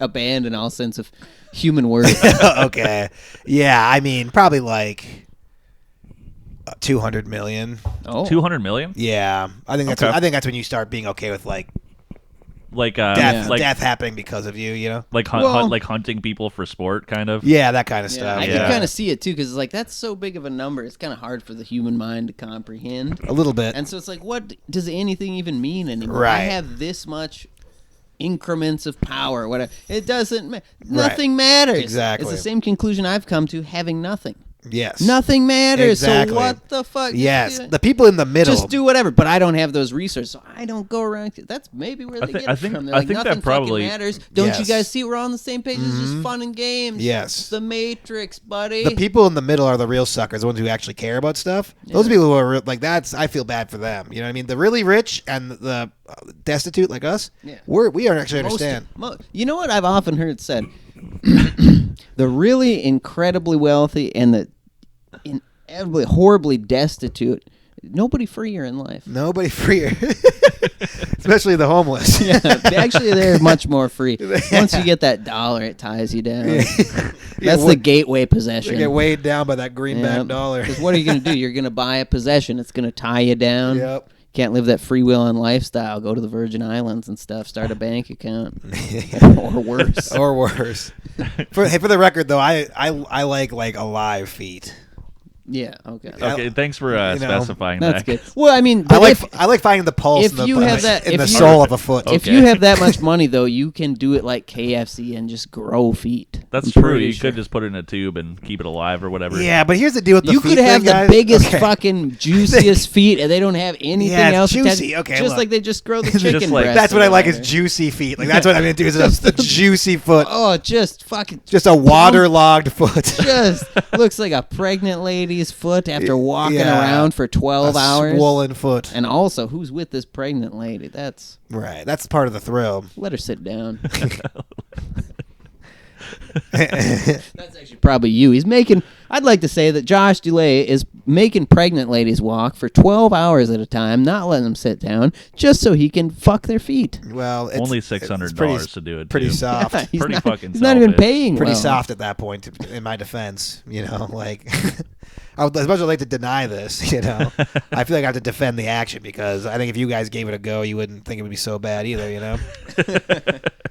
abandon all sense of human worth. Okay. Yeah, I mean, probably like 200 million. Oh, 200 million? Yeah, I think that's Okay. I think that's when you start being okay with like Like death happening because of you. You know. like hunting people for sport, kind of. Yeah, that kind of Yeah, stuff. I Yeah. can kind of see it too, because like that's so big of a number. It's kind of hard for the human mind to comprehend. A little bit. And so it's like, what does anything even mean anymore? Right. I have this much increments of power. Whatever. It doesn't. Nothing matters. Exactly. It's the same conclusion I've come to, having nothing. Yes. Nothing matters. Exactly. So what the fuck? Yes. The people in the middle. Just do whatever. But I don't have those resources, so I don't go around. That's maybe where they get it from. They're I like, think that nothing probably- fucking matters. Don't you Yes. guys see we're all on the same page? It's just fun and games. Yes. It's the Matrix, buddy. The people in the middle are the real suckers, the ones who actually care about stuff. Those people who are like that's. I feel bad for them. You know what I mean? The really rich and the destitute like us. Yeah. We don't actually understand. You know what I've often heard said? The really incredibly wealthy and the inevitably horribly destitute, nobody freer in life. Nobody freer, especially the homeless. Yeah, actually, they're much more free. Once you get that dollar, it ties you down. That's the gateway possession. They get weighed down by that greenback dollar. Because what are you going to do? You're going to buy a possession. It's going to tie you down. Yep. Can't live that freewheeling lifestyle. Go to the Virgin Islands and stuff. Start a bank account. Or worse. Or worse. For the record, though, I like alive feet. Yeah, okay. Okay, thanks for know, specifying That's that. good. Well, I mean, I but like finding the pulse if in the, you have that- in if the you- sole of a foot. if Okay. you have that much money, though, you can do it like KFC and just grow feet. That's I'm true. pretty You sure. could just put it in a tube and keep it alive or whatever. Yeah, but here's the deal with the You feet could have thing, the guys. biggest Okay. fucking juiciest feet, and they don't have anything Yeah, it's else. juicy. attached- Okay, just look. like they just grow the chicken like- breast. That's or what I like is whatever. juicy feet. Like that's what I'm gonna do is a juicy foot, Oh, just fucking. just a waterlogged foot. Just looks like a pregnant lady's foot after walking Yeah. around for 12 a hours. swollen foot. And also, who's with this pregnant lady? That's Right, that's part of the thrill. let her sit down. That's actually probably you. He's making. I'd like to say that Josh DeLay is making pregnant ladies walk for 12 hours at a time, not letting them sit down, just so he can fuck their feet. Well, it's, Only it's $600 pretty- to do it. Pretty too. soft. He's Pretty not, fucking He's not even selfish. paying. Pretty well. soft at that point. In my defense, you know, like as much as I'd like to deny this, you know, I feel like I have to defend the action because I think if you guys gave it a go, you wouldn't think it would be so bad either, you know.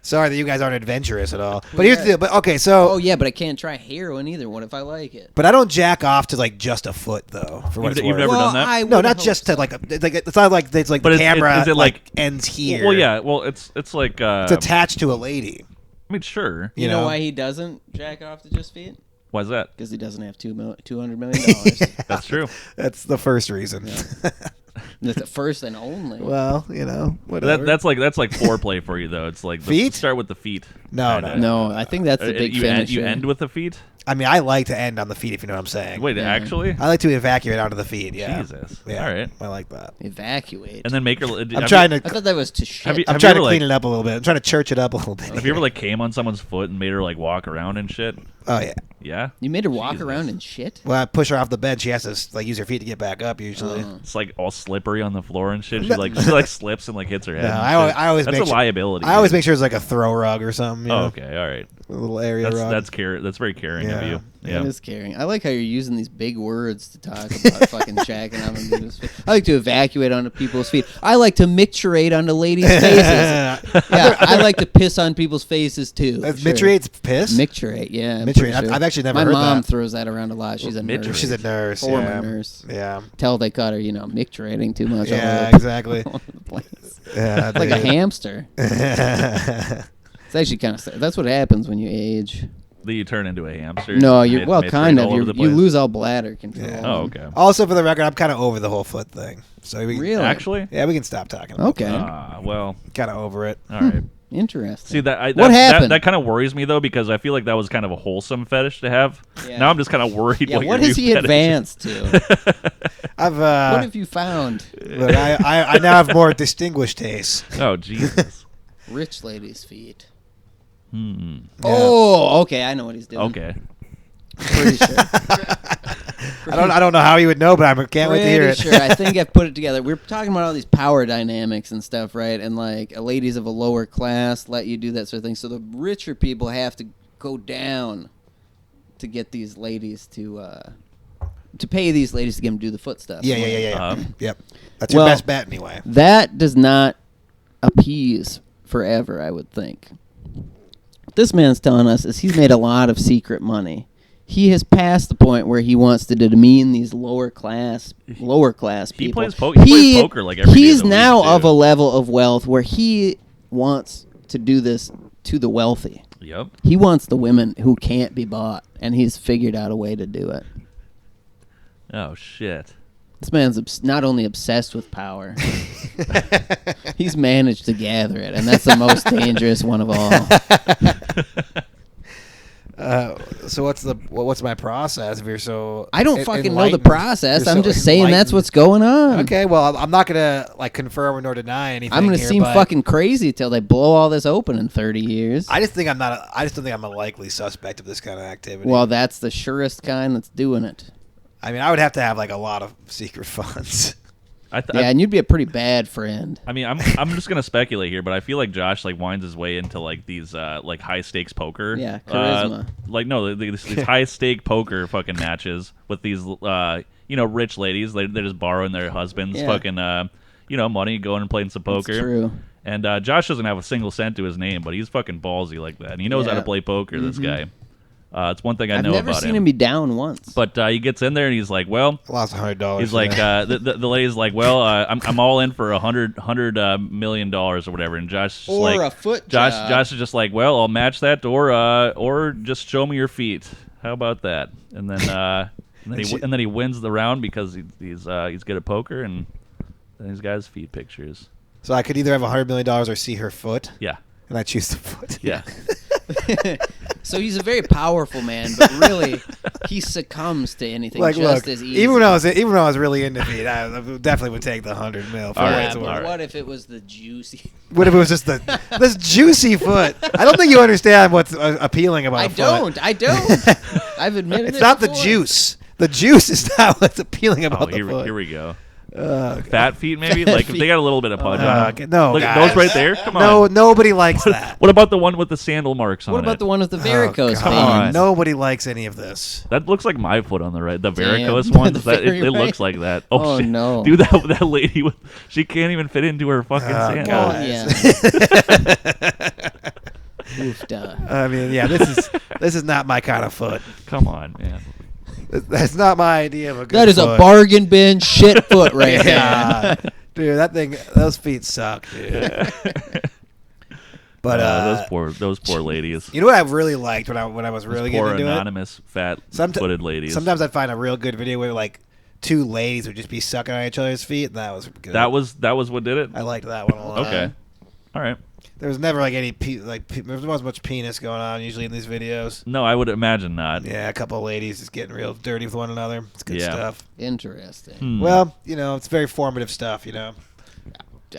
Sorry that you guys aren't adventurous at all. But here's the deal. But okay, so Oh yeah, but I can't try heroin either. What if I like it? but I don't jack off to like just a foot though. For what it's You've worth. never done that? I No, would not hope just so. to like. It's like it's not like it's like But the is it camera like- ends here. Well, yeah. Well, it's like. It's attached to a lady. I mean, sure. You know why he doesn't jack off to just feet? Why's that? Because he doesn't have $200 million. That's true. That's the first reason. That's the first and only. Well, you know, whatever. That's like foreplay for you though. It's like Feet? Start with the feet. No, Kinda. No, I think that's the big you finish. end, you end with the feet. I mean, I like to end on the feet, if you know what I'm saying. Wait, Yeah. actually? I like to evacuate onto the feet. Yeah. Jesus. Yeah. All right. I like that. Evacuate. And then make her. I'm trying to. I thought that was to shit. Have you- I'm trying to ever, clean like- it up a little bit. I'm trying to church it up a little bit. Have you ever like came on someone's foot and made her like walk around and shit? Oh yeah. Yeah. You made her walk Jesus. around and shit? Well, I push her off the bed. She has to like use her feet to get back up. Usually. It's like all slippery on the floor and shit. She like slips and like hits her head. No, and I always That's make a sure- liability. I always dude. make sure it's like a throw rug or something. You Oh, know? okay. All right. A little area That's rug. That's very caring of Yeah. you. Yeah. That is caring. I like how you're using these big words to talk about fucking jacking on people's feet. I like to evacuate onto people's feet. I like to micturate onto ladies' faces. Yeah, I like to piss on people's faces too. That's Sure. Micturate's piss. Micturate, yeah. I'm Micturate. pretty I've actually never My heard mom that. throws that around a lot. She's a Micturate. nurse. She's a nurse. Former yeah. nurse. Yeah. Tell they caught her, micturating too much. Yeah. Exactly. All over the place. Yeah. Like a dude. hamster. It's actually kind of sad. That's what happens when you age. That you turn into a hamster. No, you're Mid- well, mid-trade kind of. all over You the place. lose all bladder control. Yeah. Oh, okay. Also, for the record, I'm kind of over the whole foot thing. So we Really? Actually. Yeah, we can stop talking. About Okay. Well. Kind of over it. All right. Interesting. See that? What happened? That kind of worries me though because I feel like that was kind of a wholesome fetish to have. Yeah. Now I'm just kind of worried. Yeah, what what your has new he fetish is. advanced to? I've What have you found? look, I now have more distinguished tastes. Oh Jesus. Rich lady's feet. Hmm. Oh, okay. I know what he's doing. Okay. Pretty sure. I don't know how you would know, but I can't wait to hear it. Sure, I think I've put it together. We're talking about all these power dynamics and stuff, right? And like ladies of a lower class let you do that sort of thing. So the richer people have to go down to get these ladies to pay these ladies to get them to do the foot stuff. Yeah. Yep. That's your best bet anyway. That does not appease forever, I would think. What this man's telling us is he's made a lot of secret money. He has passed the point where he wants to demean these lower class people. He plays poker like every day He's of the now week, too. of a level of wealth where he wants to do this to the wealthy. Yep. He wants the women who can't be bought, and he's figured out a way to do it. Oh shit. This man's not only obsessed with power, he's managed to gather it, and that's the most dangerous one of all. So what's my process if you're so I don't fucking know the enlightened? process. You're I'm so just saying that's enlightened. what's going on. Okay, well, I'm not gonna like confirm nor deny anything. I'm gonna here, seem but fucking crazy till they blow all this open in 30 years. I just think I'm not. I just don't think I'm a likely suspect of this kind of activity. Well, that's the surest kind that's doing it. I mean, I would have to have like a lot of secret funds. Yeah, and you'd be a pretty bad friend. I mean, I'm just gonna speculate here, but I feel like Josh like winds his way into like these like high stakes poker. Yeah, charisma. These high stake poker fucking matches with these rich ladies. They're just borrowing their husbands' fucking money, going and playing some poker. That's true. And Josh doesn't have a single cent to his name, but he's fucking ballsy like that, and he knows how to play poker. This guy. It's one thing I know about him. I've never seen him be down once. But he gets in there and he's like, well, Lost $100. he's like, the lady's like, well, I'm all in for $100 million or whatever. And Josh is just Or like, a foot Josh job. is just like, well, I'll match that, or just show me your feet. How about that? And then and then he wins the round because he's good at poker, and then he's got his feet pictures. So I could either have $100 million or see her foot, Yeah, and I choose the foot. yeah. So he's a very powerful man, but really, he succumbs to anything Like, just look, as easy. even when I was really into feet, I definitely would take the $100 million. For All what right, it's but worth. all right. what if it was the juicy? What if it was just this juicy foot? I don't think you understand what's appealing about a foot. I don't. I've admitted It's it not the before. juice. The juice is not what's appealing Oh, about the foot. here we go. Okay. Fat feet, maybe. Fat Like if feet. they got a little bit of pudge on them. No, Look, guys. those right there. Come on. No, nobody likes that. What about the one with the sandal marks on What it? about the one with the varicose Come veins? on. Nobody likes any of this. That looks like my foot on the right. The Damn. varicose The ones. That very it right. looks like that. Oh, Oh, shit. no. Dude, that lady she can't even fit into her fucking Oh, sandals. God. Yeah. Oof, duh. I mean, yeah, this is not my kind of foot. Come on, man. That's not my idea of a good That is foot. a bargain bin shit foot right there. Yeah. Dude, those feet suck, dude. But those poor ladies. you know what I really liked when I was really Those poor getting into it? anonymous fat-footed ladies. Sometimes I'd find a real good video where like two ladies would just be sucking on each other's feet, and that was good. that was what did it. I liked that one a lot. Okay, all right. There was never like any there wasn't much penis going on usually in these videos. No, I would imagine not. Yeah, a couple of ladies just getting real dirty with one another. It's good Yeah. stuff. Interesting. Hmm. Well, it's very formative stuff,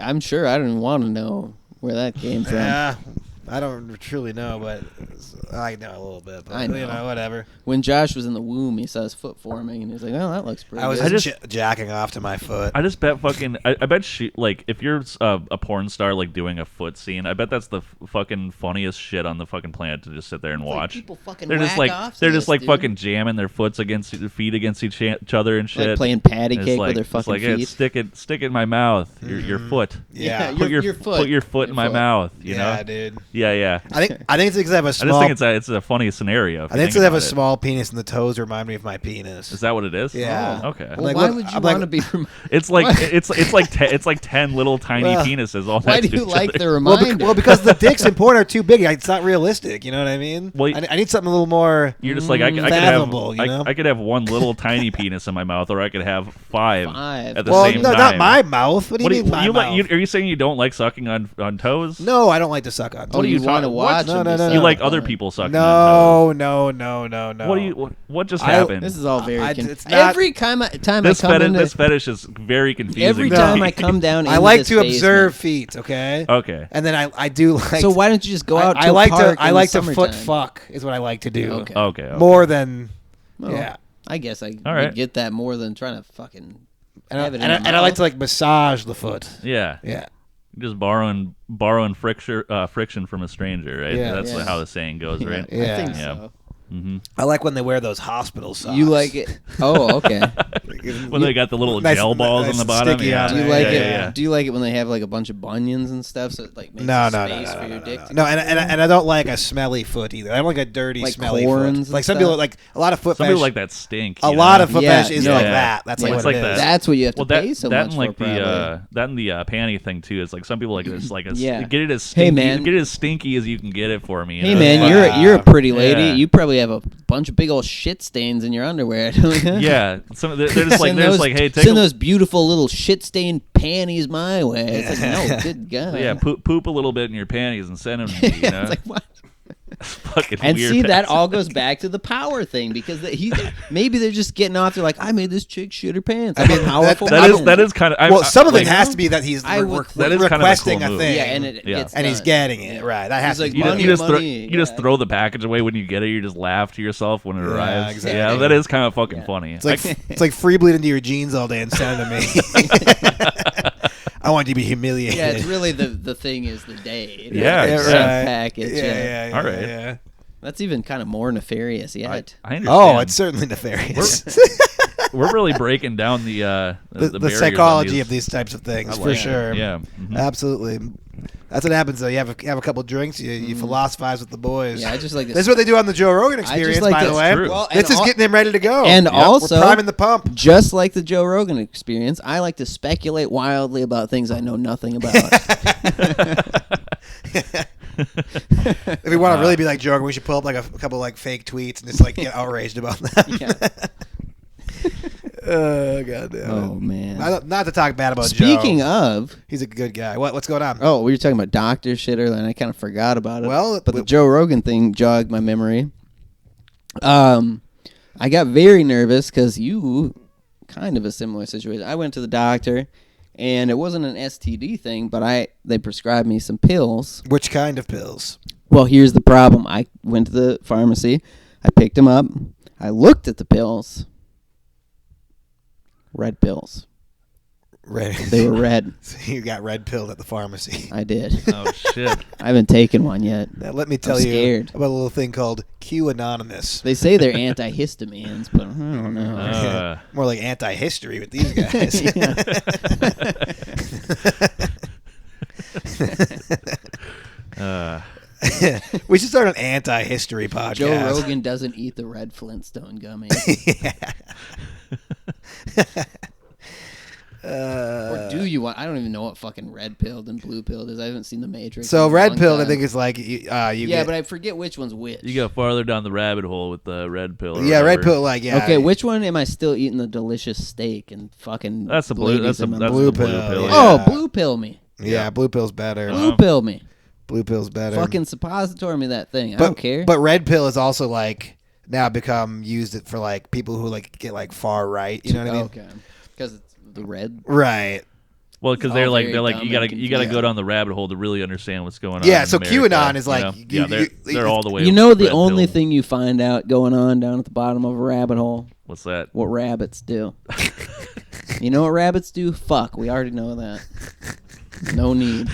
I'm sure I don't want to know where that came from. Yeah, I don't truly know, but I know a little bit. But, I know. Whatever. When Josh was in the womb, he saw his foot forming, and he was like, "Oh, that looks pretty I was good." just jacking off to my foot. I just bet fucking. I bet like if you're a porn star like doing a foot scene, I bet that's the fucking funniest shit on the fucking planet to just sit there and Like, watch. people fucking they're just whack like off to they're this, just like dude. fucking jamming their feet against each other and shit. Like playing patty And cake it's like, with their it's fucking like, feet. stick it in my mouth. Your foot. Yeah. Put your foot. Put your foot in my foot. mouth. Yeah, You know. dude. Yeah. I think it's because I have a I small. just think it's a funny scenario. If I you think it's because I have a about it. small penis, and the toes remind me of my penis. Is that what it is? Yeah. Oh, okay. Well, Like, why look, would you I'm like- want to be? It's like it's like 10 little tiny Well, penises all Why next do to you each like other. the reminder? Well, because the dicks in porn are too big. It's not realistic. You know what I mean? Well, I need something a little more. You're just like I could have fathomable, you know? I could have one little tiny penis in my mouth, or I could have five at the Well, same no, time. not my mouth. What do you mean my mouth? Are you saying you don't like sucking on toes? No, I don't like to suck on. Oh, do you you want to talk- watch? No, him no, be no, sucked You like on. other people sucking on No. toes. What just I- happened? This is all very. it's not- Every time I come this into fetish is very confusing. every to time me. I come down, I into like this to observe basement- feet. Okay. Okay. And then I do like. So why don't you just go out? I to like a park to I in like the to foot summertime? fuck is what I like to do. Okay. Okay. More than Well, yeah. I guess I All would right. get that more than trying to fucking And, have it in and, my I like mouth. to like massage the foot. Yeah. Yeah. Just borrowing friction from a stranger, right? Yeah. That's Yeah. how the saying goes, right? Yeah. I think Yeah. so. Mm-hmm. I like when they wear those hospital socks. You like it? Oh, okay. When they got the little Nice- gel balls nice on the and bottom. sticky Yeah. on Do you there. like Yeah, it? yeah, yeah. Do you like it when they have like a bunch of bunions and stuff? So it like makes No, a no, no, space no, for no, your no, dick. no. to No, go and through? I don't like a smelly foot either. I don't like a dirty, Like smelly corns foot. and Like some people stuff? like a lot of foot Some fetish. people like that stink. a you lot know? of foot Yeah, fetish is yeah. like Yeah. that. That's Yeah, like it's what like it that. is. That's what you have to Well, pay so that much and for, like probably. that and the panty thing too. It's like some people like this, like a, Yeah. get it as Hey, stinky, man. get it as stinky as you can get it for me. You Hey know? man, Wow. you're a pretty lady. Yeah. You probably have a bunch of big old shit stains in your underwear. Yeah, they're just like hey, take send a, those beautiful little shit stained panties my way. It's like, no, good God. yeah, poop a little bit in your panties and send them to me. You know, It's like, what? fucking And weird. see, that all goes back to the power thing because maybe they're just getting off. They're like, I made this chick shit her pants. I'm a powerful that man. is kind of Well, some of it like, has to be that he's I would- that is kind of a requesting cool a move. thing. Yeah, and it Yeah. gets and he's done. getting it right. That has He's to like, be You done. just, money, you just yeah. throw the package away when you get it. You just laugh to yourself when it arrives. exactly. Yeah, that is kind of fucking Yeah. funny. It's like it's like free bleed into your jeans all day and send it to me. I want you to be humiliated. Yeah, it's really the thing is the day. Yeah, The yeah, sub right. package. Yeah. All right. Yeah. That's even kind of more nefarious yet. I understand. Oh, it's certainly nefarious. We're really breaking down the the barriers psychology on these. of these types of things, I for like it. sure. Yeah. Mhm. Absolutely. That's what happens though. You have a couple drinks, you philosophize with the boys. Yeah, I just like This is what they do on the Joe Rogan I just Experience, like by the this- way. True. Well, This and is al- getting him ready to go. And Yep, also, we're priming the pump. just like the Joe Rogan Experience, I like to speculate wildly about things I know nothing about. If we want to really be like Joe Rogan, we should pull up like a couple like fake tweets and just like get outraged about them. Yeah. Oh god damn. Oh man. Not to talk bad about Speaking Joe. of, He's a good guy. What's going on? oh, we were talking about doctor shit earlier, and I kind of forgot about it. Well, but the Joe Rogan thing jogged my memory. I got very nervous because you kind of a similar situation. I went to the doctor, and it wasn't an STD thing, but they prescribed me some pills. Which kind of pills? Well, here's the problem. I went to the pharmacy. I picked them up. I looked at the pills. Red pills. Red. They were red. So you got red pilled at the pharmacy. I did. Oh shit. I haven't taken one yet. Now let me tell you scared. about a little thing called Q Anonymous. They say they're antihistamines, but I don't know. More like anti-history with these guys. We should start an anti-history podcast. Joe Rogan doesn't eat the red Flintstone gummy. Or do you want? I don't even know what fucking red pilled and blue pilled is. I haven't seen The Matrix. So in a red long pill, I time. think, is like you Yeah, get, but I forget which one's which. You go farther down the rabbit hole with the red pill. Or yeah, red whatever. pill, like yeah. Okay, which one am I still eating the delicious steak and fucking? That's the blue. That's ladies the in my that's blue the blue pill, pill. yeah. Oh, blue pill me. Yeah, blue pill's better. Blue pill me. Blue pill's better. Fucking suppository me that thing. I but, don't care. But red pill is also like now become used it for like people who like get like far right. You know what I mean? Okay, because it's the red. Right. Well, because All they're very like dumb you gotta and you gotta go confusing. down the rabbit hole to really understand what's going on. Yeah, in so America, QAnon is like, know? you- yeah, you- they're all the way. You know the red only pilled. thing you find out going on down at the bottom of a rabbit hole? What's that? What rabbits do. You know what rabbits do? Fuck. We already know that. No need.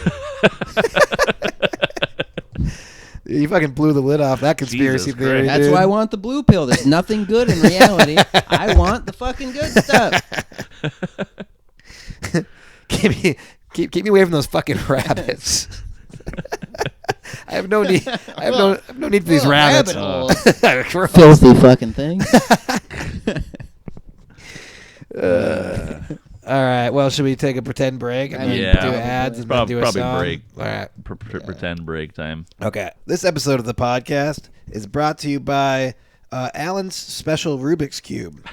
You fucking blew the lid off that conspiracy Jesus theory. Christ. That's dude. why I want the blue pill. There's nothing good in reality. I want the fucking good stuff. keep me away from those fucking rabbits. I have no need. I have no need for these Oh, rabbits. rabbit Gross. Filthy fucking thing. All right. Well, should we take a pretend break and I then mean, Yeah. do ads and Prob- then do a probably song? break. All right. Pretend break time. Okay. This episode of the podcast is brought to you by Alan's Special Rubik's Cube.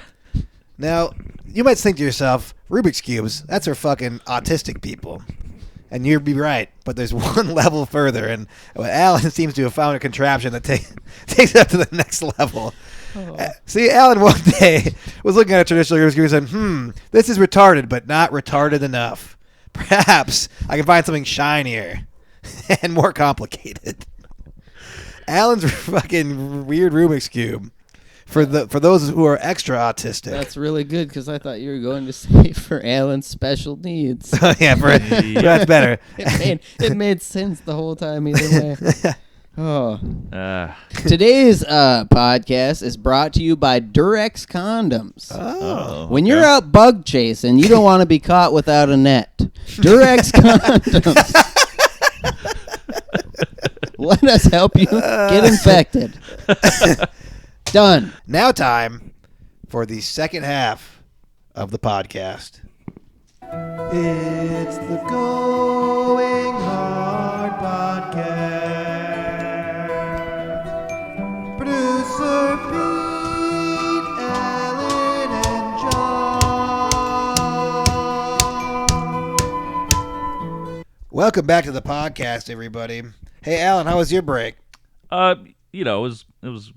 Now, you might think to yourself, Rubik's Cubes, that's for fucking autistic people. And you'd be right, but there's one level further, and Alan seems to have found a contraption that takes it up to the next level. See, Alan one day was looking at a traditional Rubik's Cube and said, this is retarded, but not retarded enough. Perhaps I can find something shinier and more complicated. Alan's fucking weird Rubik's Cube For those who are extra autistic. That's really good because I thought you were going to say for Alan's special needs. Yeah, that's better. It made sense the whole time either way. Oh. Today's podcast is brought to you by Durex condoms. Oh. When you're out bug chasing, you don't want to be caught without a net. Durex condoms. Let us help you get infected. Done. Now time for the second half of the podcast. It's the Going Hard Podcast. Producer Pete, Alan, and John. Welcome back to the podcast, everybody. Hey, Alan, how was your break? It was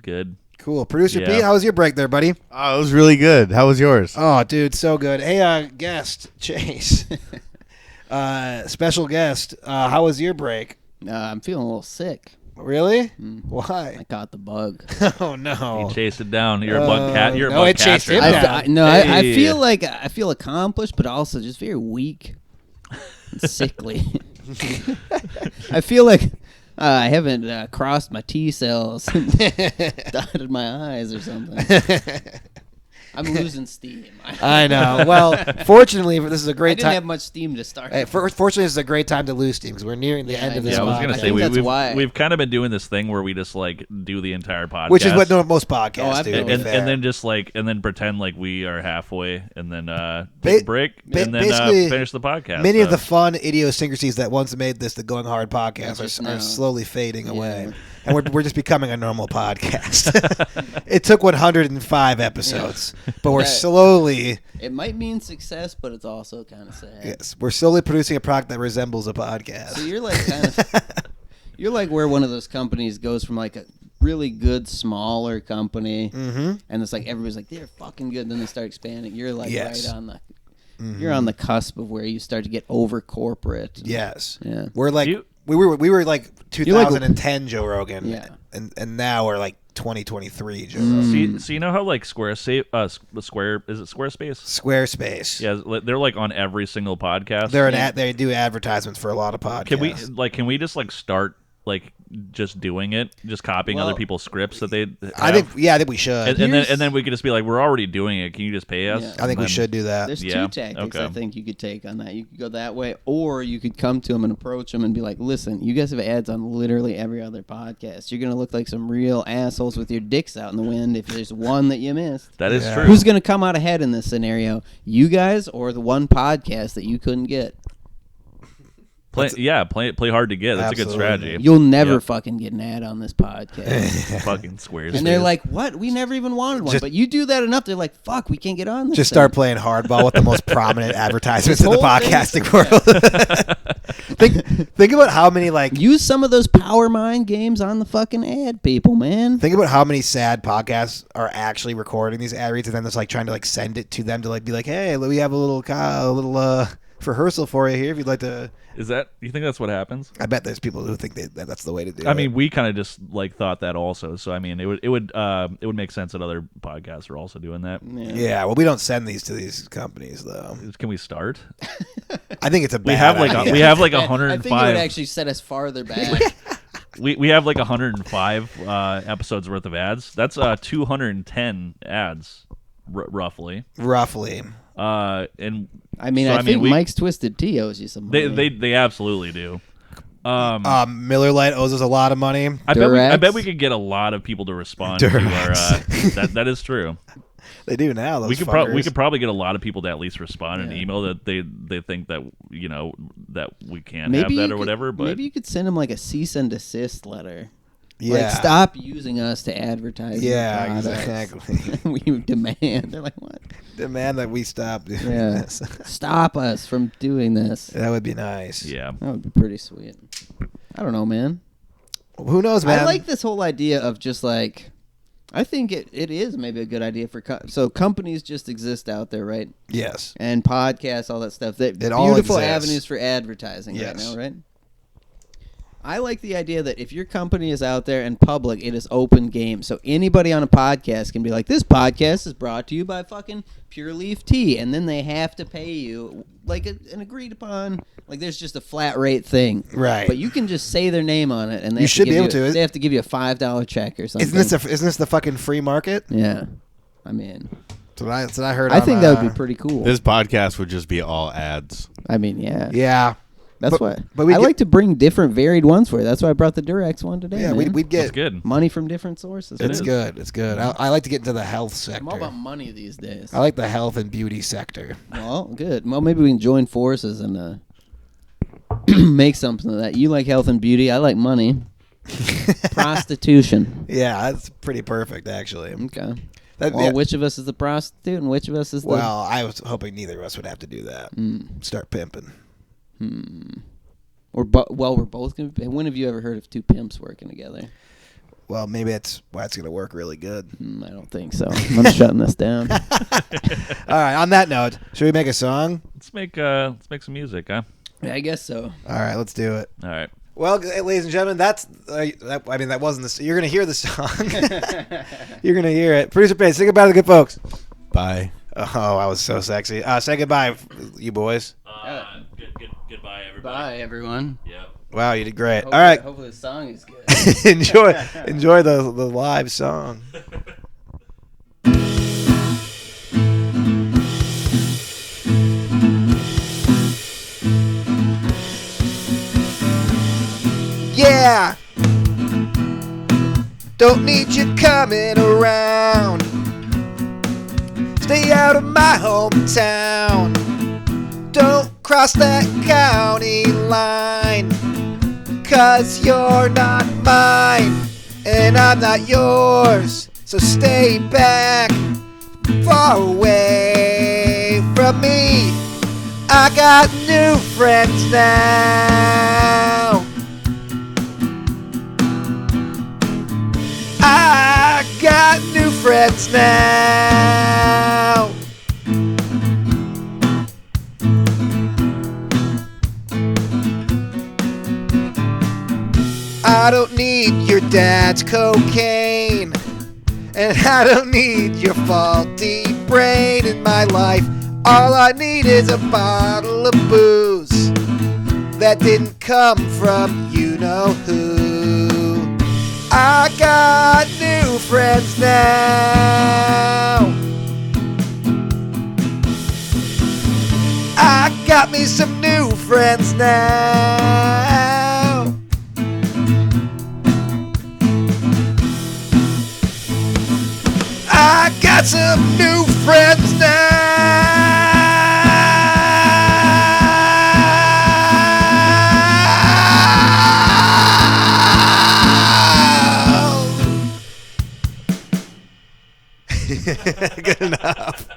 good. Cool. Producer Yeah. Pete, how was your break there, buddy? Oh, it was really good. How was yours? Oh, dude, so good. Hey, guest, Chase. Special guest, how was your break? I'm feeling a little sick. Really? I Why? caught the bug. Oh, no. You chased it down. You're a bug cat. You're a no, bug it chased catcher. him now. down. I Hey. feel like I feel accomplished, but also just very weak and sickly. I feel like I haven't crossed my T cells and dotted my eyes or something. I'm losing steam. I know. Well, fortunately, this is a I great didn't time. have much steam to start. Hey, fortunately, this is a great time to lose steam because we're nearing the end of this Yeah, I was podcast. gonna I say think that's we've why. we've kind of been doing this thing where we just like do the entire podcast, Which is what most podcasts Oh, I've do. been to be and fair. then just like pretend like we are halfway, and then Ba- take a break, and then basically, finish the podcast. many of the fun idiosyncrasies that once made this the Going Hard podcast just are now. slowly fading away. And we're just becoming a normal podcast. It took 105 episodes, but we're Yeah. slowly, It might mean success, but it's also kind of sad. yes, we're slowly producing a product that resembles a podcast. So you're like kind of, you're like where one of those companies goes from like a really good smaller company, and it's like everybody's like they're fucking good, then they start expanding. You're like Yes. right on the, you're on the cusp of where you start to get over corporate. Yes. Yeah. We're like You- we were like You're like- 2010 Joe Rogan. Yeah. And now we're like 2023 Joe Rogan. So you know how like Squarespace is it Squarespace? Squarespace. Yeah, they're like on every single podcast. They're they do advertisements for a lot of podcasts. Can we just like start like just doing it, just copying Well, other people's scripts that they have? I think we should. and then Here's- we could just be like, we're already doing it. Can you just pay us? Yeah. I think And we then- should do that. There's Yeah, two tactics okay. I think you could take on that. You could go that way, or you could come to them and approach them and be like, "Listen, you guys have ads on literally every other podcast. You're gonna look like some real assholes with your dicks out in the wind if there's one that you missed. That is Yeah. true. Who's gonna come out ahead in this scenario? You guys or the one podcast that you couldn't get? Play hard to get. That's a good Absolutely. strategy. You'll never Yep. fucking get an ad on this podcast." Fucking Squarespace. And they're like, "What? We never even wanted one." Just- but you do that enough, they're like, "Fuck, we can't get on this." Just thing." start playing hardball with the most prominent advertisements in the whole thing- podcasting world. think about how many Use some of those power mind games on the fucking ad, people, man. think about how many sad podcasts are actually recording these ad reads and then just like trying to like send it to them to like be like, hey, we have a little rehearsal for you here if you'd like to. Is that? You think that's what happens? I bet there's people who think that that's the way to do it. I mean, we kind of just like thought that also. So I mean, it would make sense that other podcasts are also doing that. yeah. Well, we don't send these to these companies though. Can we start? I think it's a bad We have like idea. we have like I think it would 105. actually set us farther back. We have like 105 episodes worth of ads. That's 210 ads, roughly. roughly. And I mean, so, I think we- Mike's Twisted Tea owes you some money. they absolutely do. Miller Lite owes us a lot of money. I Durex? bet we could get a lot of people to respond to our. Durex. That is true. They do now. Those We could fuckers. probably get a lot of people to at least respond in an Yeah. email that they think that that we can't maybe have you that or could- whatever. But maybe you could send them like a cease and desist letter. Yeah. Like, stop using us to advertise. your Yeah, products. exactly. We demand. They're like, what? Demand that we stop doing Yeah. this. Stop us from doing this. That would be nice. yeah. That would be pretty sweet. I don't know, man. Who knows, man? I like this whole idea of just like, I think it is maybe a good idea for so companies just exist out there, right? Yes. And podcasts, all that stuff. That It all beautiful exists. avenues for advertising Yes. right now, right? I like the idea that if your company is out there and public, it is open game. So anybody on a podcast can be like, this podcast is brought to you by fucking Pure Leaf Tea. And then they have to pay you like an agreed upon, like there's just a flat rate thing. Right. But you can just say their name on it. And they You have should to be give able to. They have to give you a $5 check or something. Isn't this the fucking free market? Yeah. I mean, That's what I heard. I think that would be pretty cool. This podcast would just be all ads. I mean, yeah. Yeah. That's But- why. but we I get- like to bring different, varied ones for you. That's why I brought the Durex one today. Yeah, man. we'd That's get good. money from different sources. It's man. good. It's good. I like to get into the health I'm all about sector. money these days. I like the health and beauty sector. Well, good. Well, maybe we can join forces and make something of that. You like health and beauty. I like money. Prostitution. Yeah, that's pretty perfect, actually. Okay. That- Well, yeah. which of us is the prostitute and which of us is the... Well, I was hoping neither of us would have to do that. Start pimping. We're we're both going to... When have you ever heard of two pimps working together? Well, maybe that's why it's going to work really good. I don't think so. I'm shutting this down. All right, on that note, should we make a song? Let's make some music, huh? Yeah, I guess so. All right, let's do it. All right. Well, ladies and gentlemen, that's that wasn't the. You're gonna hear the song. You're gonna hear it. Producer Page, say goodbye to the good folks. Bye. Oh, I was so sexy. Say goodbye, you boys. Goodbye, everybody. Bye, everyone. Yep. Wow, you did great. All right, Hopefully the song is good. enjoy the live song. Yeah. Don't need you coming around. Stay out of my hometown. Don't cross that county line. 'Cause you're not mine and I'm not yours. So stay back, far away from me. I got new friends now. I got new friends now. I don't need your dad's cocaine, and I don't need your faulty brain in my life. All I need is a bottle of booze that didn't come from you know who. I got new friends now. I got me some new friends now. I got some new friends now. Good enough.